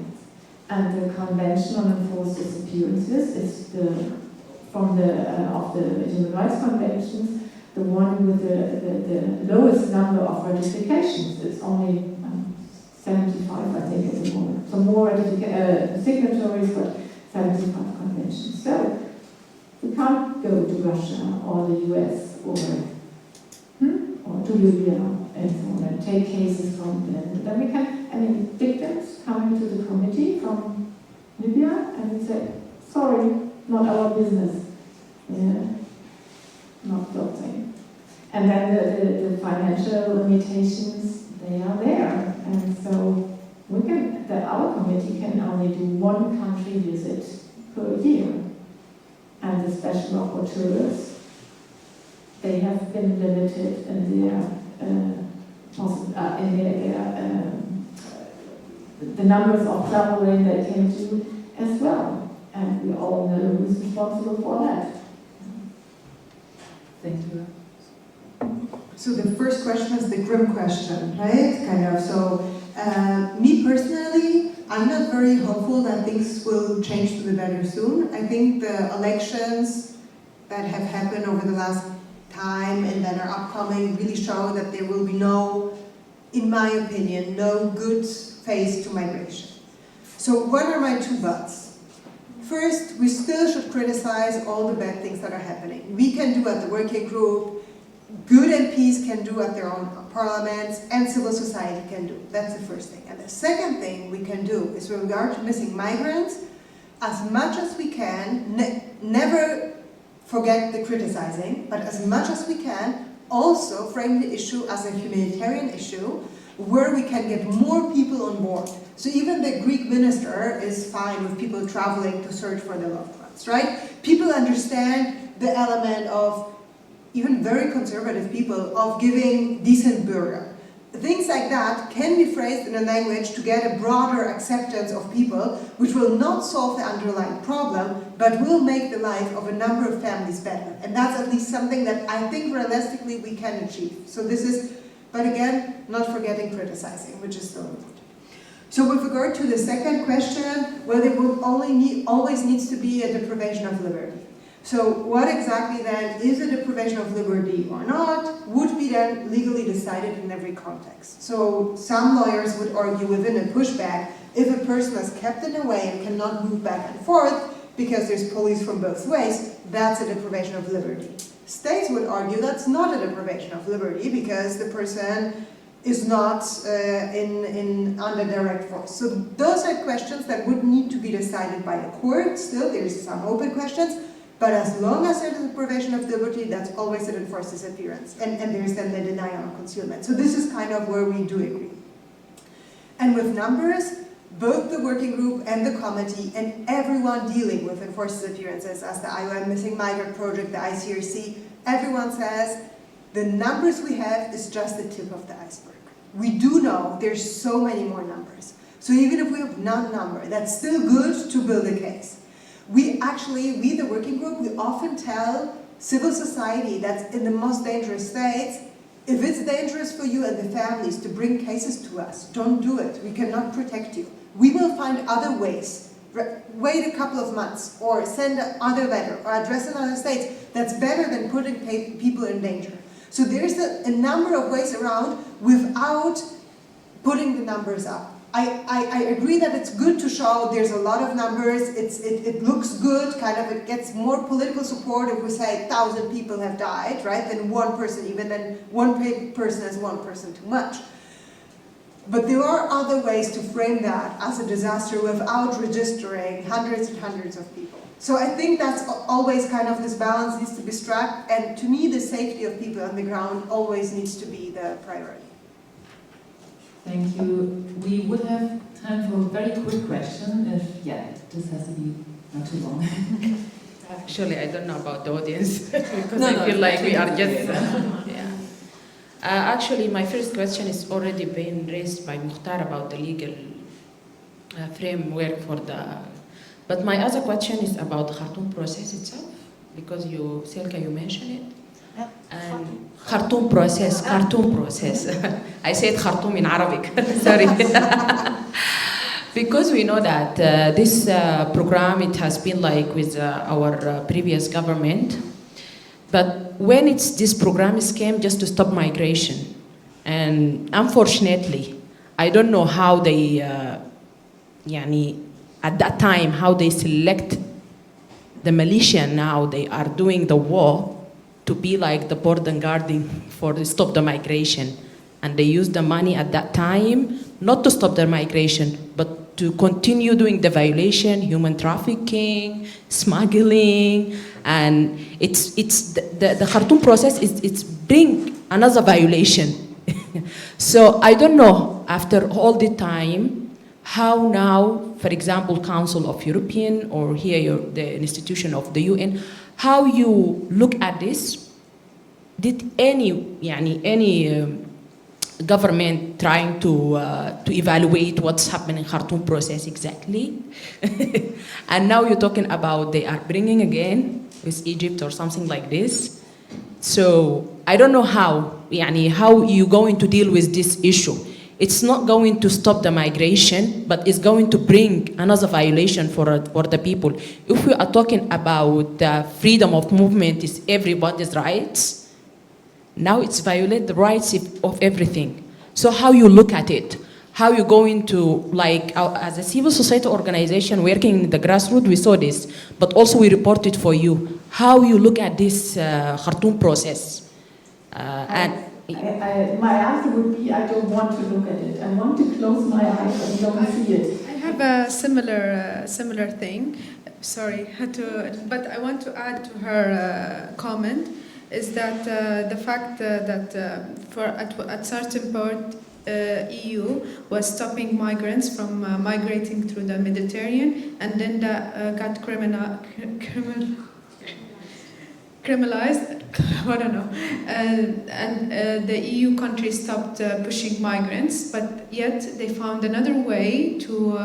And the Convention on Enforced Disappearances is of the Human Rights Conventions, the one with the lowest number of ratifications. It's only 75, I think, at the moment. So more signatories, but 75 conventions. So we can't go to Russia or the US or to Libya and so on and take cases from them. Then we can, victims coming to the committee from Libya and we say, sorry, not our business. Yeah, not your thing. And then the financial limitations, they are there. And so our committee can only do one country visit per year. And the special rapporteurs, they have been limited in the numbers of traveling they can do as well. And we all know who's responsible for that. Thank you. So the first question is the grim question, right? So me personally, I'm not very hopeful that things will change to the better soon. I think the elections that have happened over the last time and that are upcoming really show that there will be in my opinion, no good face to migration. So what are my two buts? First, we still should criticize all the bad things that are happening. We can do at the working group, good MPs can do at their own parliaments, and civil society can do. That's the first thing. And the second thing we can do is with regard to missing migrants, as much as we can, never forget the criticizing, but as much as we can, also frame the issue as a humanitarian issue where we can get more people on board. So even the Greek minister is fine with people traveling to search for their loved ones, right? People understand the element of, even very conservative people, of giving decent burial. Things like that can be phrased in a language to get a broader acceptance of people, which will not solve the underlying problem, but will make the life of a number of families better. And that's at least something that I think realistically we can achieve. So this is, but again, not forgetting criticizing, which is still important. So with regard to the second question, well, there will always needs to be a deprivation of liberty. So what exactly then is a deprivation of liberty or not would be then legally decided in every context. So some lawyers would argue within a pushback, if a person is kept in a way and cannot move back and forth because there's police from both ways, that's a deprivation of liberty. States would argue that's not a deprivation of liberty because the person is not under direct force. So those are questions that would need to be decided by a court. Still, there's some open questions. But as long as there's a deprivation of liberty, that's always an enforced disappearance. And there's then the denial of concealment. So this is kind of where we do agree. And with numbers, both the working group and the committee and everyone dealing with enforced disappearances, as the IOM Missing Migrant Project, the ICRC, everyone says the numbers we have is just the tip of the iceberg. We do know there's so many more numbers. So even if we have one number, that's still good to build a case. We, the working group, we often tell civil society that's in the most dangerous states, if it's dangerous for you and the families to bring cases to us, don't do it. We cannot protect you. We will find other ways. Wait a couple of months, or send another letter, or address in other states. That's better than putting people in danger. So there's a number of ways around without putting the numbers up. I agree that it's good to show there's a lot of numbers, it looks good, it gets more political support if we say 1,000 people have died, right, than one person, even then one person is one person too much. But there are other ways to frame that as a disaster without registering hundreds and hundreds of people. So I think that's always kind of this balance needs to be struck, and to me the safety of people on the ground always needs to be the priority. Thank you. We would have time for a very quick question, if, this has to be not too long. Actually, I don't know about the audience, because I feel like we are just... yeah. Actually, my first question is already been raised by Mukhtar about the legal framework for the... But my other question is about the Khartoum process itself, because you, Silka, you mentioned it. And Khartoum process. I said Khartoum in Arabic, sorry. Because we know that this program, it has been like with our previous government. But when this program came just to stop migration, and unfortunately, I don't know how they, at that time, how they select the militia now, they are doing the war to be like the border guarding for to stop the migration. And they use the money at that time, not to stop the migration, but to continue doing the violation, human trafficking, smuggling, and it's the Khartoum process it's bring another violation. So I don't know, after all the time, how now, for example, Council of European or here the institution of the UN, how you look at this? Did any government trying to evaluate what's happening in Khartoum process exactly? And now you're talking about they are bringing again with Egypt or something like this. So I don't know how you going to deal with this issue. It's not going to stop the migration, but it's going to bring another violation for the people. If we are talking about the freedom of movement is everybody's rights, now it's violate the rights of everything. So how you look at it? How you going to, like, as a civil society organization working in the grassroots, we saw this, but also we reported for you. How you look at this Khartoum process? My answer would be I don't want to look at it. I want to close my eyes and don't see it. I have a similar thing. Sorry, but I want to add to her comment is that the fact that at certain point EU was stopping migrants from migrating through the Mediterranean, and then that got criminalized. I don't know, and the EU countries stopped pushing migrants, but yet they found another way to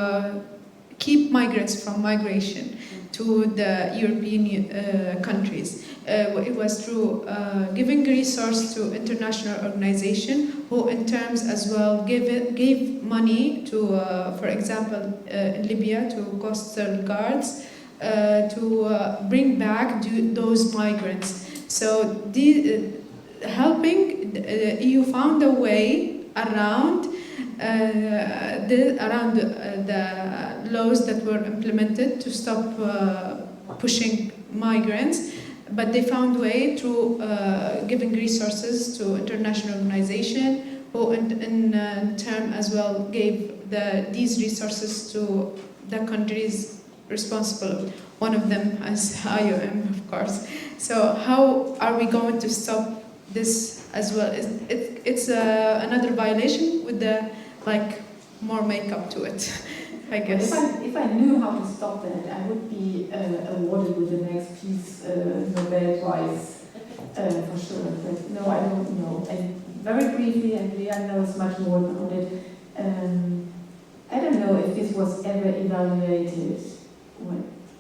keep migrants from migration to the European countries. It was through giving resources to international organizations who in terms as well gave money to, for example, in Libya, to coastal guards to bring back those migrants. So helping, the EU found a way around the laws that were implemented to stop pushing migrants, but they found a way through giving resources to international organizations who in turn as well gave these resources to the countries responsible. One of them is IOM, of course. So how are we going to stop this as well? It's another violation with the more makeup to it, I guess. If I knew how to stop that, I would be awarded with the next Peace Nobel Prize for sure. But no, I don't know. And very briefly, and Leah knows much more about it. I don't know if this was ever evaluated.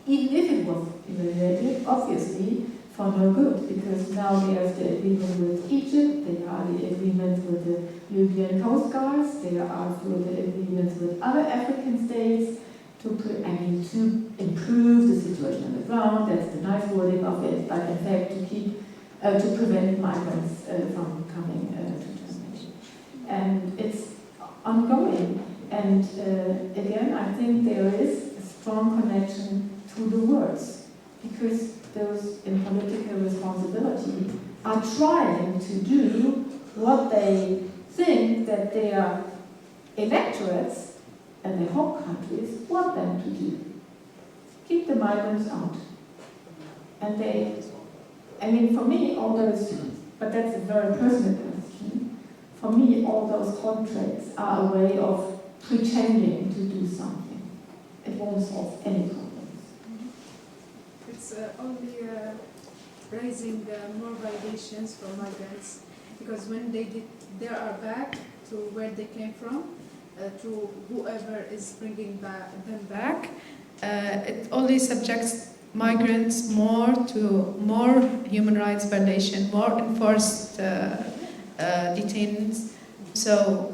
Even if it was evaluated, obviously for no good, because now there's the agreement with Egypt, there are the agreements with the Libyan coast guards, there are further agreements with other African states to improve the situation on the ground. That's the nice wording of it, but in fact to prevent migrants from coming to termination. And it's ongoing. And again, I think there is a strong connection to the words, because those in political responsibility are trying to do what they think that their electorates and the home countries want them to do. Keep the migrants out. And for me, all those, but that's a very personal question, for me, all those contracts are a way of pretending to do something. It won't solve any problems. It's only raising more violations for migrants, because when they are back to where they came from, to whoever is bringing them back, it only subjects migrants more to more human rights violation, more enforced detainees. So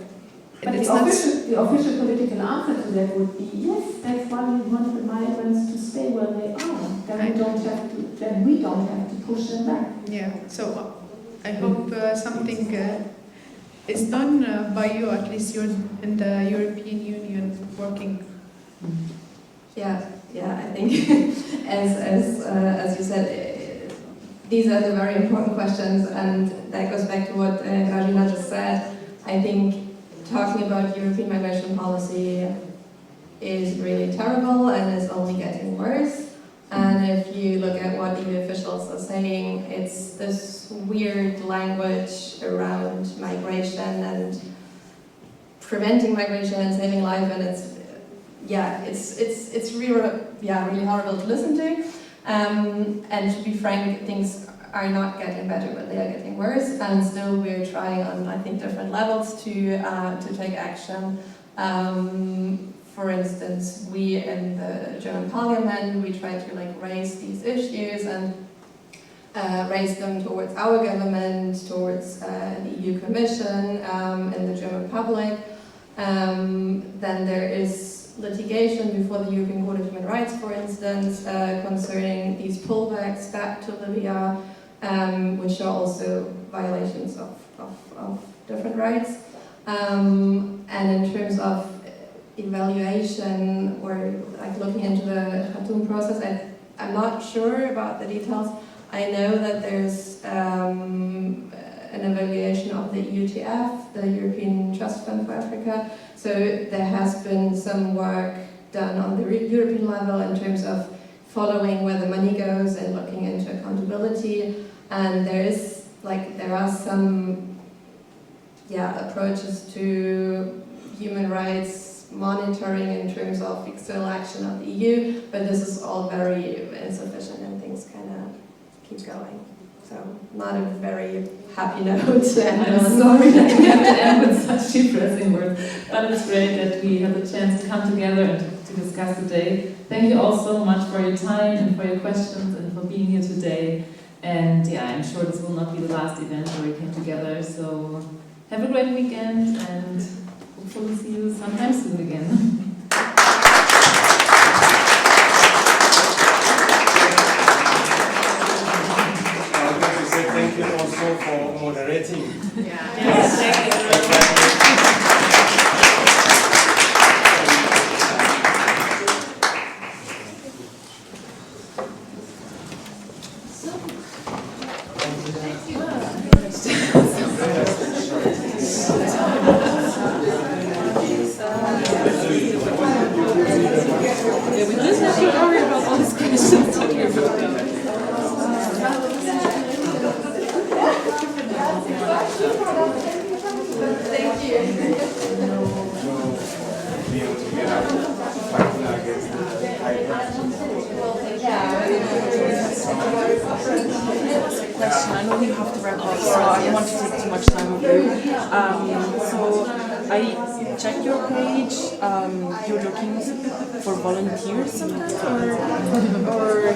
but the official political answer to that would be yes. That's why we want the migrants to stay where they are. Then we don't have to push them back. Yeah. So I hope something is done by you. At least you're in the European Union working. Yeah, I think as you said, these are the very important questions, and that goes back to what Grażyna just said. I think talking about European migration policy is really terrible and is only getting worse. And if you look at what EU officials are saying, it's this weird language around migration and preventing migration and saving life, and it's really horrible to listen to. And to be frank, things are not getting better, but they are getting worse. And still, we're trying on, I think, different levels to take action. For instance, we in the German Parliament, we try to raise these issues and raise them towards our government, towards the EU Commission, in the German public. Then there is litigation before the European Court of Human Rights, for instance, concerning these pullbacks back to Libya, which are also violations of different rights. And in terms of evaluation or looking into the Khartoum process, I'm not sure about the details. I know that there's an evaluation of the EUTF, the European Trust Fund for Africa. So there has been some work done on the European level in terms of following where the money goes and looking into accountability. And there are some approaches to human rights monitoring in terms of external action of the EU, but this is all very insufficient and things kind of keep going. So not a very happy note. I'm sorry that we have to end with such depressing words, but it's great that we have the chance to come together and to discuss today. Thank you all so much for your time and for your questions and for being here today. And I'm sure this will not be the last event where we came together. So have a great weekend and hopefully see you sometime soon again. Thank you also for moderating. Yes, thank you. We just have to worry about all these questions here. Thank you. Question. I know you have to wrap up, so I don't want to take too much time of you. So I checked your page. You're looking for volunteers sometimes, or